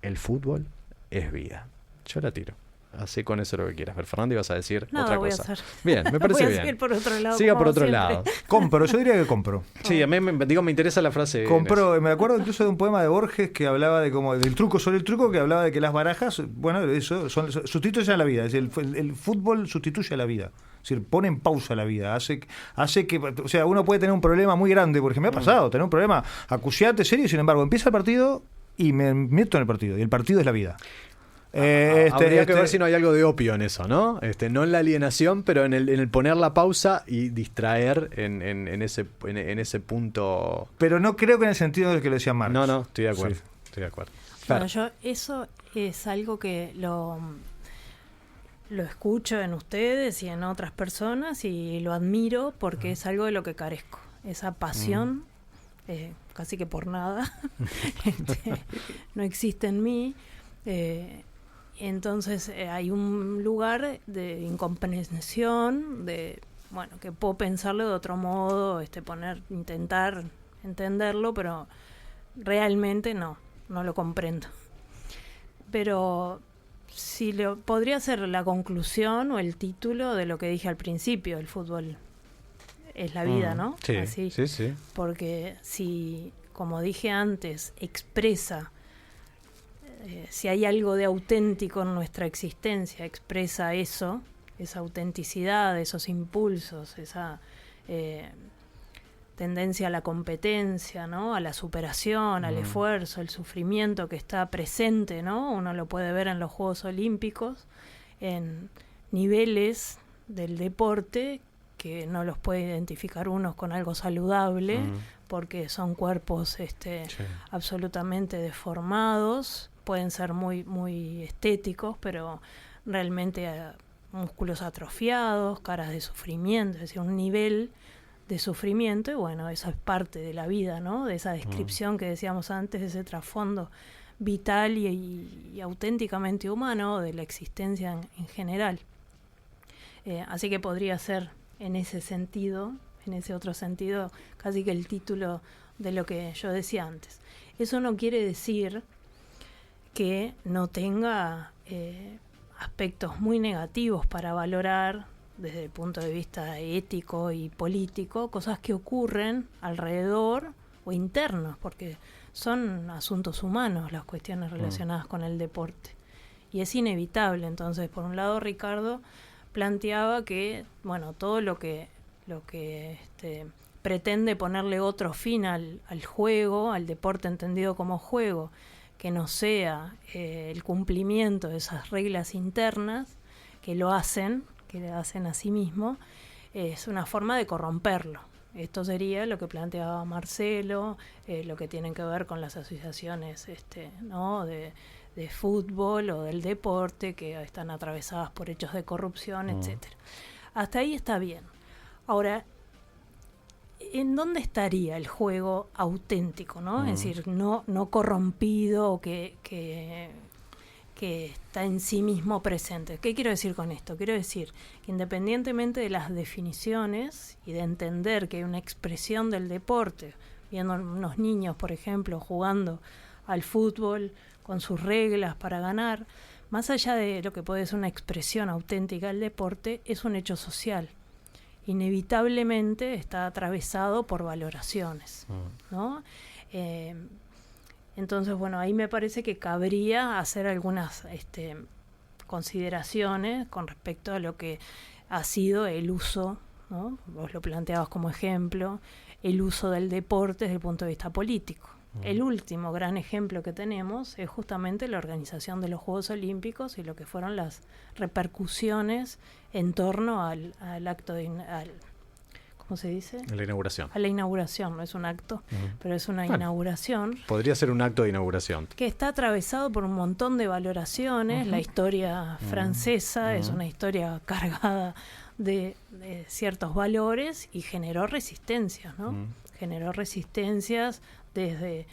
El fútbol es vida. Yo la tiro. Así con eso lo que quieras. Pero Fernando, ibas a decir otra voy cosa. A hacer. Bien, me parece voy a bien. seguir por otro lado. Siga por otro siempre. lado. Compro, yo diría que compro. Sí, a mí me interesa la frase. Compro, me acuerdo incluso de un poema de Borges que hablaba del truco sobre el truco, que hablaba de que las barajas, bueno, eso sustituyen a la vida. Es decir, el fútbol sustituye a la vida. Es decir, pone en pausa la vida, hace que, o sea, uno puede tener un problema muy grande, porque me ha pasado, tener un problema acuciante, serio, y sin embargo, empieza el partido y me meto en el partido, y el partido es la vida. Habría que ver si no hay algo de opio en eso, ¿no? No en la alienación, pero en el poner la pausa y distraer en ese punto. Pero no creo que en el sentido del que lo decía Marx. No, estoy de acuerdo. Sí. Estoy de acuerdo. Bueno, eso es algo que lo escucho en ustedes y en otras personas y lo admiro porque es algo de lo que carezco. Esa pasión, casi que por nada, no existe en mí. Entonces hay un lugar de incomprensión, que puedo pensarlo de otro modo, intentar entenderlo, pero realmente no lo comprendo. Pero si podría ser la conclusión o el título de lo que dije al principio, el fútbol es la vida, ¿no? Sí, así, sí. Porque si, como dije antes, expresa, si hay algo de auténtico en nuestra existencia, expresa eso, esa autenticidad, esos impulsos, esa tendencia a la competencia, ¿no? A la superación, al esfuerzo, el sufrimiento que está presente, ¿no? Uno lo puede ver en los Juegos Olímpicos, en niveles del deporte que no los puede identificar unos con algo saludable, porque son cuerpos absolutamente deformados, pueden ser muy, muy estéticos, pero realmente músculos atrofiados, caras de sufrimiento, es decir, un nivel de sufrimiento, y bueno, eso es parte de la vida, ¿no? De esa descripción que decíamos antes, de ese trasfondo vital y auténticamente humano de la existencia en general. Así que podría ser en ese sentido, en ese otro sentido, casi que el título de lo que yo decía antes. Eso no quiere decir que no tenga aspectos muy negativos para valorar desde el punto de vista ético y político, cosas que ocurren alrededor o internos, porque son asuntos humanos las cuestiones relacionadas con el deporte. Y es inevitable. Entonces, por un lado, Ricardo planteaba que, bueno, todo lo que pretende ponerle otro fin al juego, al deporte entendido como juego, que no sea el cumplimiento de esas reglas internas que le hacen a sí mismo, es una forma de corromperlo. Esto sería lo que planteaba Marcelo, lo que tienen que ver con las asociaciones ¿no? de fútbol o del deporte, que están atravesadas por hechos de corrupción, etcétera. Hasta ahí está bien. Ahora, ¿en dónde estaría el juego auténtico, ¿no? Es decir, no corrompido, que está en sí mismo presente. ¿Qué quiero decir con esto? Quiero decir que independientemente de las definiciones y de entender que hay una expresión del deporte, viendo unos niños, por ejemplo, jugando al fútbol con sus reglas para ganar, más allá de lo que puede ser una expresión auténtica del deporte, es un hecho social. Inevitablemente está atravesado por valoraciones, ¿no? Entonces, bueno, ahí me parece que cabría hacer algunas consideraciones con respecto a lo que ha sido el uso, ¿no? Vos lo planteabas como ejemplo, el uso del deporte desde el punto de vista político. El último gran ejemplo que tenemos es justamente la organización de los Juegos Olímpicos y lo que fueron las repercusiones en torno al acto ¿cómo se dice? La inauguración. A la inauguración, no es un acto, pero es una inauguración. Podría ser un acto de inauguración. Que está atravesado por un montón de valoraciones. La historia francesa es una historia cargada de ciertos valores y generó resistencias, ¿no? Generó resistencias desde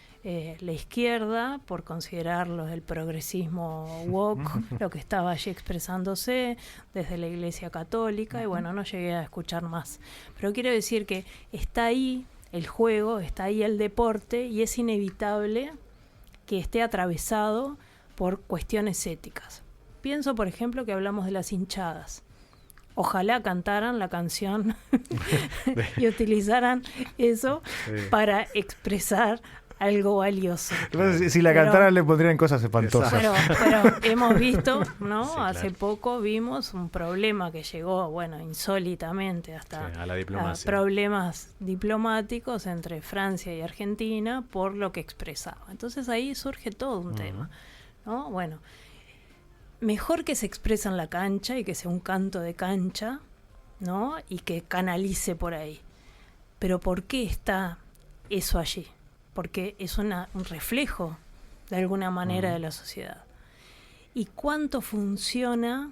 la izquierda, por considerarlo del progresismo woke, lo que estaba allí expresándose, desde la Iglesia Católica, y bueno, no llegué a escuchar más. Pero quiero decir que está ahí el juego, está ahí el deporte, y es inevitable que esté atravesado por cuestiones éticas. Pienso, por ejemplo, que hablamos de las hinchadas. Ojalá cantaran la canción y utilizaran eso para expresar algo valioso. Si la cantaran le pondrían cosas espantosas. Pero hemos visto, ¿no? Sí, hace poco vimos un problema que llegó, bueno, insólitamente hasta a la diplomacia. A problemas diplomáticos entre Francia y Argentina por lo que expresaba. Entonces ahí surge todo un tema, ¿no? Bueno, mejor que se expresa en la cancha y que sea un canto de cancha, ¿no? Y que canalice por ahí. Pero ¿por qué está eso allí? Porque es un reflejo, de alguna manera, de la sociedad. ¿Y cuánto funciona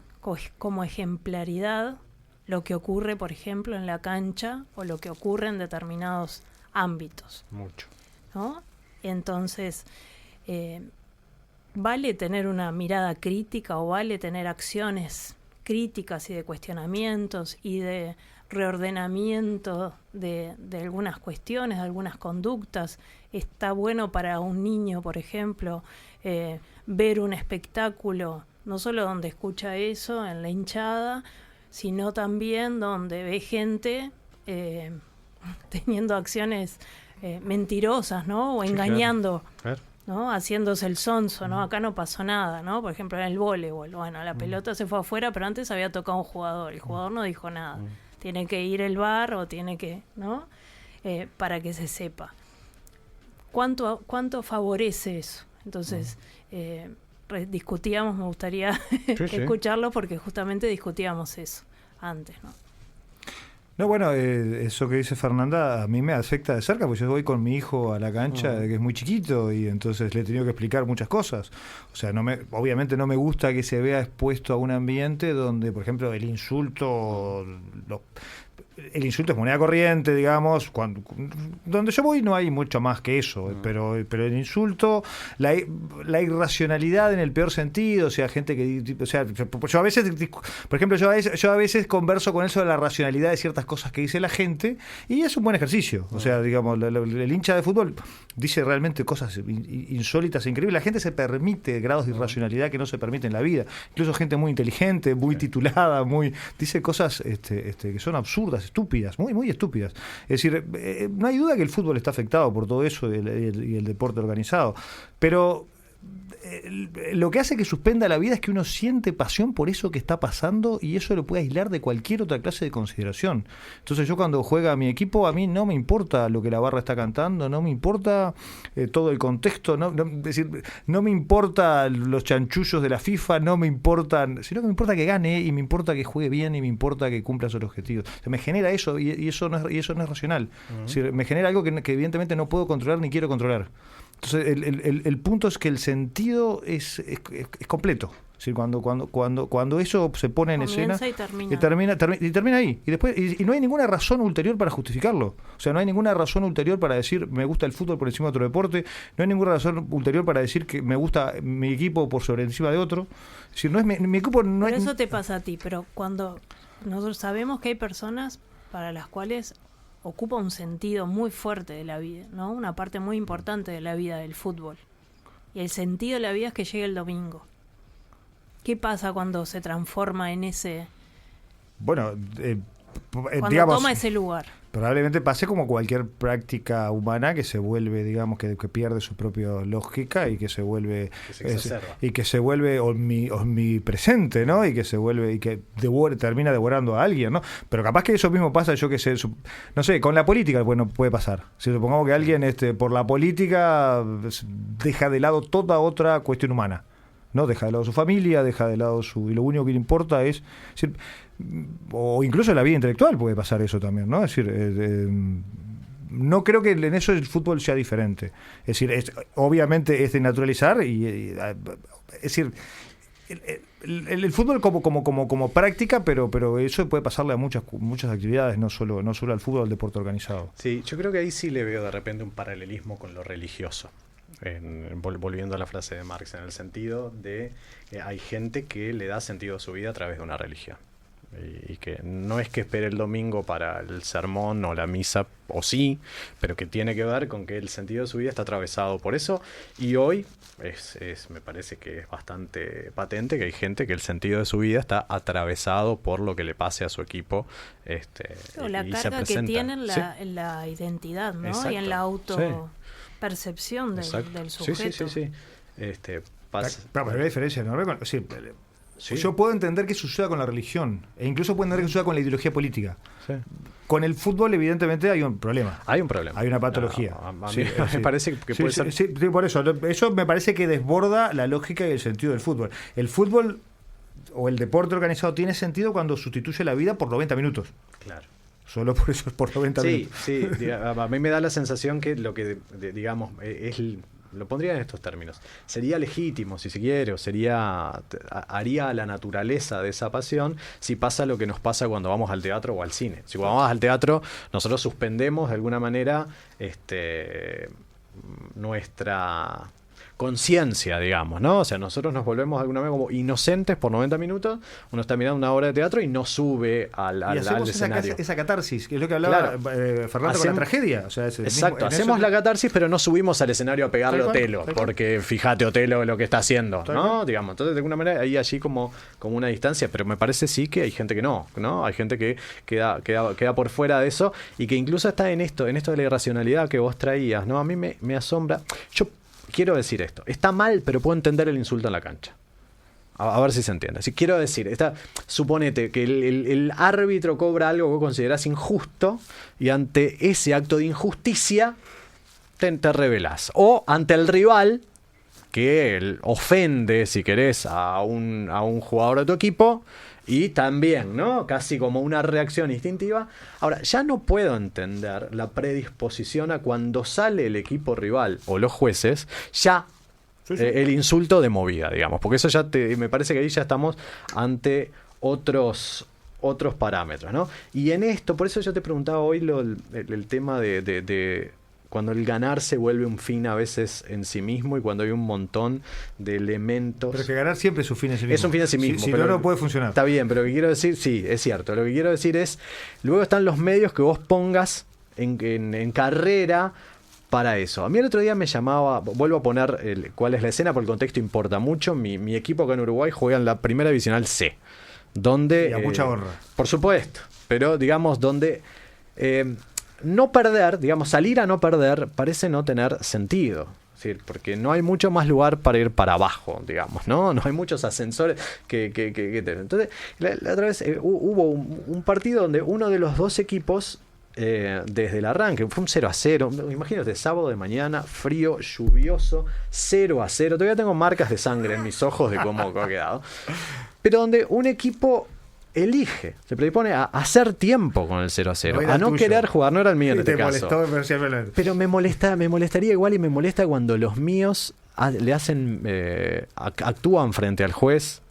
como ejemplaridad lo que ocurre, por ejemplo, en la cancha o lo que ocurre en determinados ámbitos? Mucho. ¿No? Entonces, ¿vale tener una mirada crítica o vale tener acciones críticas y de cuestionamientos y de reordenamiento de algunas cuestiones, de algunas conductas? Está bueno para un niño, por ejemplo, ver un espectáculo, no solo donde escucha eso en la hinchada, sino también donde ve gente teniendo acciones mentirosas, ¿no? O engañando. Claro. ¿No? Haciéndose el sonso, ¿no? Acá no pasó nada, ¿no? Por ejemplo, en el voleibol, bueno, la pelota se fue afuera, pero antes había tocado un jugador, el jugador no dijo nada. Tiene que ir el VAR o tiene que, ¿no? Para que se sepa. ¿Cuánto favorece eso? Entonces, discutíamos, me gustaría escucharlo porque justamente discutíamos eso antes, ¿no? No, bueno, eso que dice Fernanda a mí me afecta de cerca, porque yo voy con mi hijo a la cancha, que es muy chiquito, y entonces le he tenido que explicar muchas cosas. O sea, obviamente no me gusta que se vea expuesto a un ambiente donde, por ejemplo, el insulto el insulto es moneda corriente, digamos. Donde yo voy no hay mucho más que eso, pero el insulto, la irracionalidad en el peor sentido, o sea, gente que, o sea, yo a veces, por ejemplo, yo a veces converso con eso de la racionalidad de ciertas cosas que dice la gente, y es un buen ejercicio. O sea, digamos, el hincha de fútbol dice realmente cosas insólitas e increíbles. La gente se permite grados de irracionalidad que no se permiten en la vida. Incluso gente muy inteligente, muy titulada, dice cosas que son absurdas, estúpidas, muy, muy estúpidas. Es decir, no hay duda que el fútbol está afectado por todo eso y el deporte organizado. Pero lo que hace que suspenda la vida es que uno siente pasión por eso que está pasando, y eso lo puede aislar de cualquier otra clase de consideración. Entonces yo cuando juega mi equipo, a mí no me importa lo que la barra está cantando, no me importa todo el contexto, es decir, no me importa los chanchullos de la FIFA, no me importan, sino que me importa que gane, y me importa que juegue bien, y me importa que cumpla sus objetivos. O sea, me genera eso, y eso no es racional. Es decir, me genera algo que evidentemente no puedo controlar ni quiero controlar. Entonces el punto es que el sentido es completo. Es decir, cuando eso se pone en escena y termina ahí, y después y no hay ninguna razón ulterior para justificarlo. O sea, no hay ninguna razón ulterior para decir me gusta el fútbol por encima de otro deporte, no hay ninguna razón ulterior para decir que me gusta mi equipo por sobre encima de otro. Es decir, no es mi equipo, no pero es. Eso te pasa a ti, pero cuando nosotros sabemos que hay personas para las cuales ocupa un sentido muy fuerte de la vida, ¿no? Una parte muy importante de la vida del fútbol. Y el sentido de la vida es que llegue el domingo. ¿Qué pasa cuando se transforma en ese... Bueno, cuando digamos, toma ese lugar? Probablemente pase como cualquier práctica humana que se vuelve, digamos, que pierde su propia lógica y que se vuelve omnipresente, ¿no? Y que se vuelve y que termina devorando a alguien, ¿no? Pero capaz que eso mismo pasa, yo que sé, no sé, con la política, bueno, puede pasar. Si supongamos que alguien por la política deja de lado toda otra cuestión humana, ¿no? Deja de lado su familia, deja de lado y lo único que le importa es decir, o incluso en la vida intelectual puede pasar eso también, ¿no? Es decir, no creo que en eso el fútbol sea diferente. Es decir, obviamente es de naturalizar es decir, el fútbol como práctica, pero eso puede pasarle a muchas actividades, no solo al fútbol, al deporte organizado. Sí, yo creo que ahí sí le veo de repente un paralelismo con lo religioso. Volviendo a la frase de Marx, en el sentido de que hay gente que le da sentido a su vida a través de una religión. Y que no es que espere el domingo para el sermón o la misa, o sí, pero que tiene que ver con que el sentido de su vida está atravesado por eso. Y hoy me parece que es bastante patente que hay gente que el sentido de su vida está atravesado por lo que le pase a su equipo. O la carga que tiene en la identidad, ¿no? Exacto. Y en la autopercepción del sujeto. Sí. Pero hay diferencia enorme con... Sí. Yo puedo entender que suceda con la religión, e incluso puedo entender que suceda con la ideología política. Sí. Con el fútbol, evidentemente, hay un problema. Hay un problema. Hay una patología. A mí me parece que puede ser... Sí, por eso. Eso me parece que desborda la lógica y el sentido del fútbol. El fútbol o el deporte organizado tiene sentido cuando sustituye la vida por 90 minutos. Claro. Solo por eso es por 90 minutos. Sí. A mí me da la sensación que lo que, digamos, lo pondría en estos términos. Sería legítimo, si se quiere, o haría la naturaleza de esa pasión si pasa lo que nos pasa cuando vamos al teatro o al cine. Si cuando vamos al teatro, nosotros suspendemos de alguna manera nuestra conciencia, digamos, ¿no? O sea, nosotros nos volvemos de alguna manera como inocentes por 90 minutos, uno está mirando una obra de teatro y no sube al escenario. Esa catarsis, que es lo que hablaba Fernando con la tragedia. O sea, exacto, hacemos la catarsis, pero no subimos al escenario a pegarle a Otelo, porque fíjate Otelo lo que está haciendo, ¿no? Digamos, entonces de alguna manera hay allí como una distancia, pero me parece sí que hay gente que no, hay gente que queda por fuera de eso y que incluso está en esto de la irracionalidad que vos traías, ¿no? A mí me asombra. Yo quiero decir esto, está mal, pero puedo entender el insulto en la cancha. A ver si se entiende. Si quiero decir, suponete que el árbitro cobra algo que vos considerás injusto y ante ese acto de injusticia te rebelás. O ante el rival que ofende, si querés, a un jugador de tu equipo y también, ¿no? Casi como una reacción instintiva. Ahora, ya no puedo entender la predisposición a cuando sale el equipo rival o los jueces, ya el insulto de movida, digamos. Porque eso ya me parece que ahí ya estamos ante otros otros parámetros, ¿no? Y en esto, por eso yo te preguntaba hoy el tema de cuando el ganar se vuelve un fin a veces en sí mismo y cuando hay un montón de elementos. Pero que ganar siempre es un fin en sí mismo. Es un fin en sí mismo. Si pero no puede funcionar. Está bien, pero lo que quiero decir, sí, es cierto. Lo que quiero decir es, luego están los medios que vos pongas en carrera para eso. A mí el otro día me llamaba, vuelvo a poner cuál es la escena, porque el contexto importa mucho. Mi equipo acá en Uruguay juega en la primera divisional C, donde... Y a mucha honra. Por supuesto, pero digamos donde... no perder, digamos, salir a no perder parece no tener sentido. Es decir, porque no hay mucho más lugar para ir para abajo, digamos, ¿no? No hay muchos ascensores que entonces, la otra vez hubo un partido donde uno de los dos equipos, desde el arranque, fue un 0-0. Imagínate, sábado de mañana, frío, lluvioso, 0-0. Todavía tengo marcas de sangre en mis ojos de cómo ha quedado. Pero donde un equipo se propone a hacer tiempo con el 0-0, a no querer jugar, no era el mío en este caso. Pero me molestaría igual, y me molesta cuando los míos le hacen, actúan frente al juez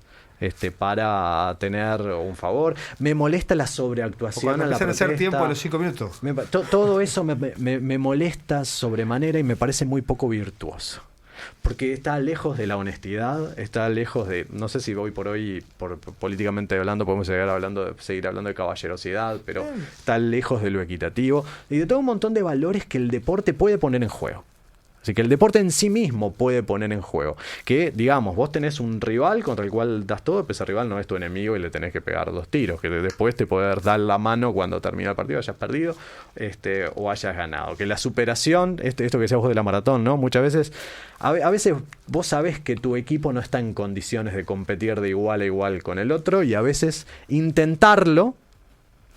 para tener un favor. Me molesta la sobreactuación. Cuando empiezan a hacer tiempo a los 5 minutos. Todo eso me molesta sobremanera y me parece muy poco virtuoso. Porque está lejos de la honestidad, está lejos de, no sé si hoy por hoy, políticamente hablando, podemos seguir hablando de caballerosidad, pero está lejos de lo equitativo y de todo un montón de valores que el deporte puede poner en juego. Así que el deporte en sí mismo puede poner en juego. Que, digamos, vos tenés un rival contra el cual das todo, pero ese rival no es tu enemigo y le tenés que pegar 2 tiros. Que después te podés dar la mano cuando termina el partido, hayas perdido o hayas ganado. Que la superación, esto que decías vos de la maratón, ¿no? Muchas veces, a veces vos sabés que tu equipo no está en condiciones de competir de igual a igual con el otro, y a veces intentarlo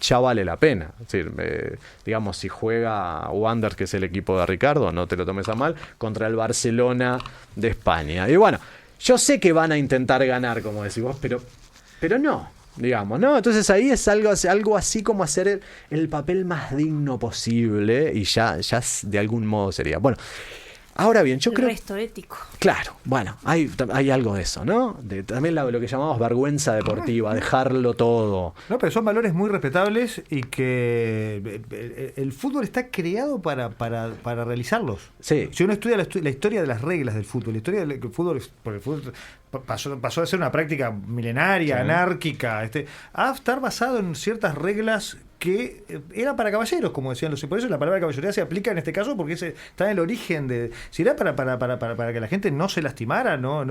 ya vale la pena. Es decir, digamos, si juega Wander, que es el equipo de Ricardo, no te lo tomes a mal, contra el Barcelona de España. Y bueno, yo sé que van a intentar ganar, como decís vos, pero no, digamos, ¿no? Entonces ahí es algo así como hacer el papel más digno posible, y ya de algún modo sería. Bueno, ahora bien, yo creo... El resto ético. Claro, bueno, hay algo de eso, ¿no? También lo que llamamos vergüenza deportiva, dejarlo todo. No, pero son valores muy respetables y que el fútbol está creado para realizarlos. Sí. Si uno estudia la historia de las reglas del fútbol, la historia del fútbol, porque el fútbol pasó a ser una práctica milenaria, sí, anárquica, a estar basado en ciertas reglas que eran para caballeros, como decían los. Por eso la palabra caballería se aplica en este caso, porque está en el origen de. Si era para que la gente no se lastimara, no.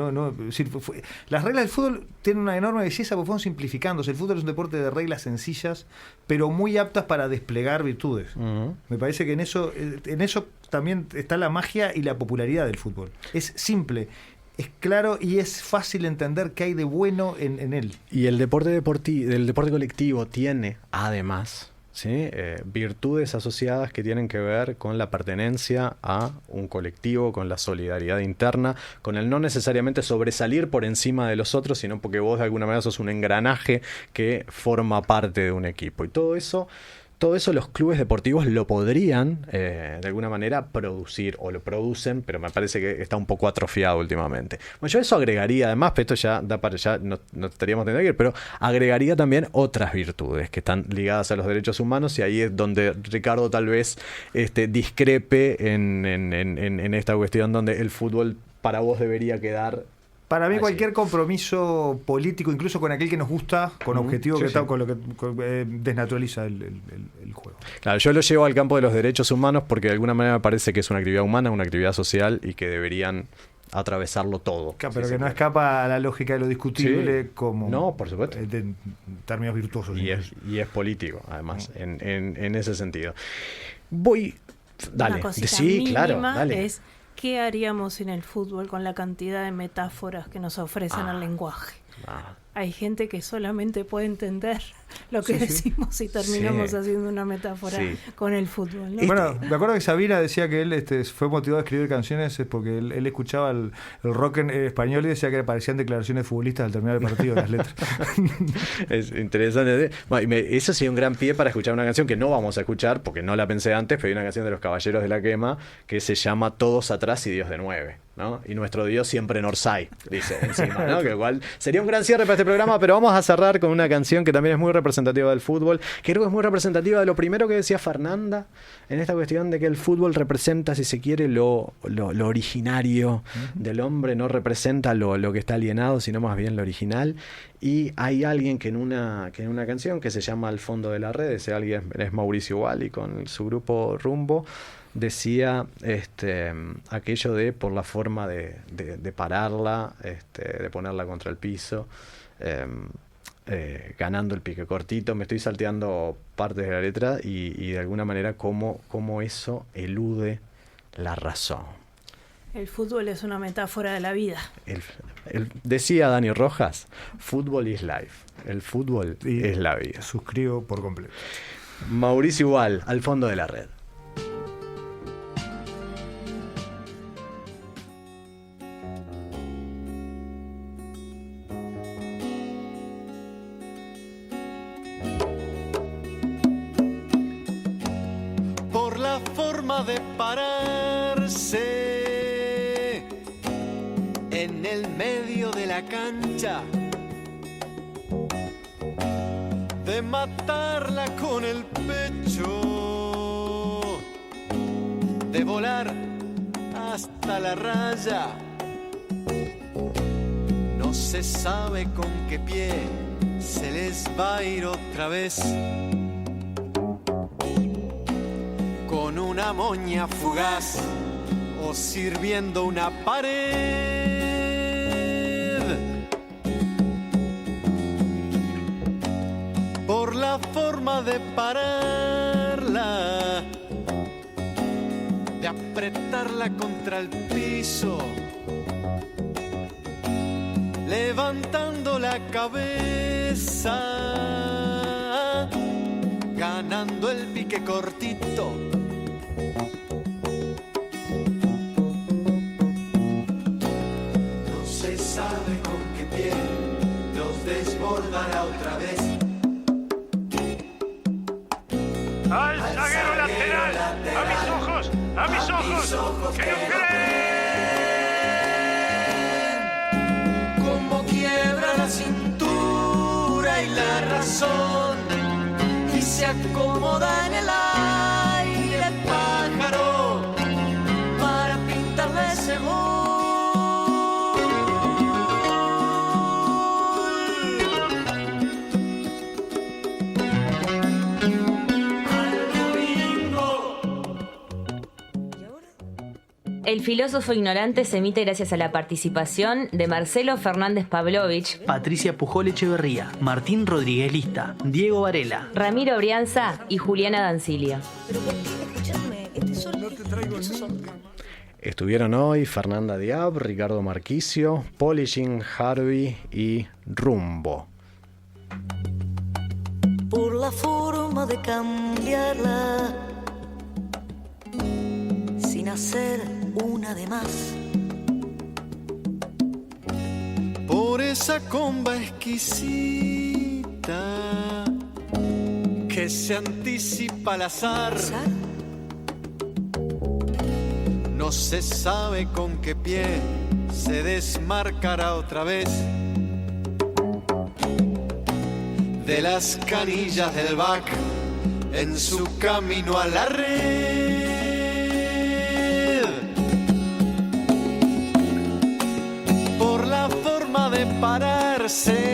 Las reglas del fútbol tienen una enorme belleza porque fueron simplificándose. El fútbol es un deporte de reglas sencillas, pero muy aptas para desplegar virtudes. Uh-huh. Me parece que en eso también está la magia y la popularidad del fútbol. Es simple, es claro y es fácil entender qué hay de bueno en él. Y el deporte colectivo tiene, además, ¿sí? Virtudes asociadas que tienen que ver con la pertenencia a un colectivo, con la solidaridad interna, con el no necesariamente sobresalir por encima de los otros, sino porque vos de alguna manera sos un engranaje que forma parte de un equipo. Y todo eso los clubes deportivos lo podrían de alguna manera producir, o lo producen, pero me parece que está un poco atrofiado últimamente. Bueno, yo eso agregaría, además, pero esto ya da para, ya no estaríamos teniendo que ir, pero agregaría también otras virtudes que están ligadas a los derechos humanos, y ahí es donde Ricardo tal vez discrepe en esta cuestión donde el fútbol para vos debería quedar. Para mí cualquier compromiso político, incluso con aquel que nos gusta, con objetivo que está, con lo que desnaturaliza el juego. Claro, yo lo llevo al campo de los derechos humanos porque de alguna manera me parece que es una actividad humana, una actividad social, y que deberían atravesarlo todo. Claro, pero que no escapa a la lógica de lo discutible, como... No, por supuesto. En términos virtuosos. Y es político, además, en ese sentido. Dale. Una cosita sí, mínima, claro, dale. Es ¿qué haríamos sin el fútbol con la cantidad de metáforas que nos ofrecen al lenguaje? Hay gente que solamente puede entender lo que decimos y terminamos haciendo una metáfora con el fútbol, ¿no? Bueno, me acuerdo que Sabina decía que él fue motivado a escribir canciones porque él escuchaba el rock en español y decía que parecían declaraciones de futbolistas al terminar el partido, las letras. Es interesante. Bueno, eso sería un gran pie para escuchar una canción que no vamos a escuchar porque no la pensé antes, pero hay una canción de los Caballeros de la Quema que se llama Todos atrás y Dios de 9, ¿no? Y nuestro Dios siempre en Orsay, dice encima, ¿no? Que igual sería un gran cierre para este programa, pero vamos a cerrar con una canción que también es muy representativa del fútbol, que creo que es muy representativa de lo primero que decía Fernanda, en esta cuestión de que el fútbol representa, si se quiere, lo originario del hombre, no representa lo que está alienado, sino más bien lo original. Y hay alguien que en una canción que se llama Al fondo de la red, ese alguien es Mauricio Wally con su grupo Rumbo, decía aquello de por la forma de pararla, de ponerla contra el piso, ganando el pique cortito. Me estoy salteando partes de la letra y de alguna manera cómo eso elude la razón. El fútbol es una metáfora de la vida. Decía Dani Rojas, fútbol is life. El fútbol es la vida. Suscribo por completo. Mauricio Igual, Al fondo de la red. Por la forma de pararse en el medio de la cancha, de matarla con el pecho, de volar hasta la raya. No se sabe con qué pie se les va a ir otra vez, con una moña fugaz o sirviendo una pared. Por la forma de pararla, de apretarla contra el piso, levantando la cabeza, ganando el pique cortito. No se sabe con qué pie los desbordará otra vez. ¡Al zaguero lateral! ¡A mis ojos! ¡A mis ojos! ¡Que no creen! Como quiebra la cintura y la razón, y se acomoda en el aire el pájaro para pintarle ese gol. El filósofo ignorante se emite gracias a la participación de Marcelo Fernández Pavlovich, Patricia Pujol Echeverría, Martín Rodríguez Lista, Diego Varela, Ramiro Brianza y Juliana Dancilio. Estuvieron hoy Fernanda Diab, Ricardo Marquicio, Polishing, Harvey y Rumbo. Por la forma de cambiarla sin hacer una de más, Por esa comba exquisita que se anticipa al azar. No se sabe con qué pie se desmarcará otra vez de las canillas del back en su camino a la red. Por la forma de pararse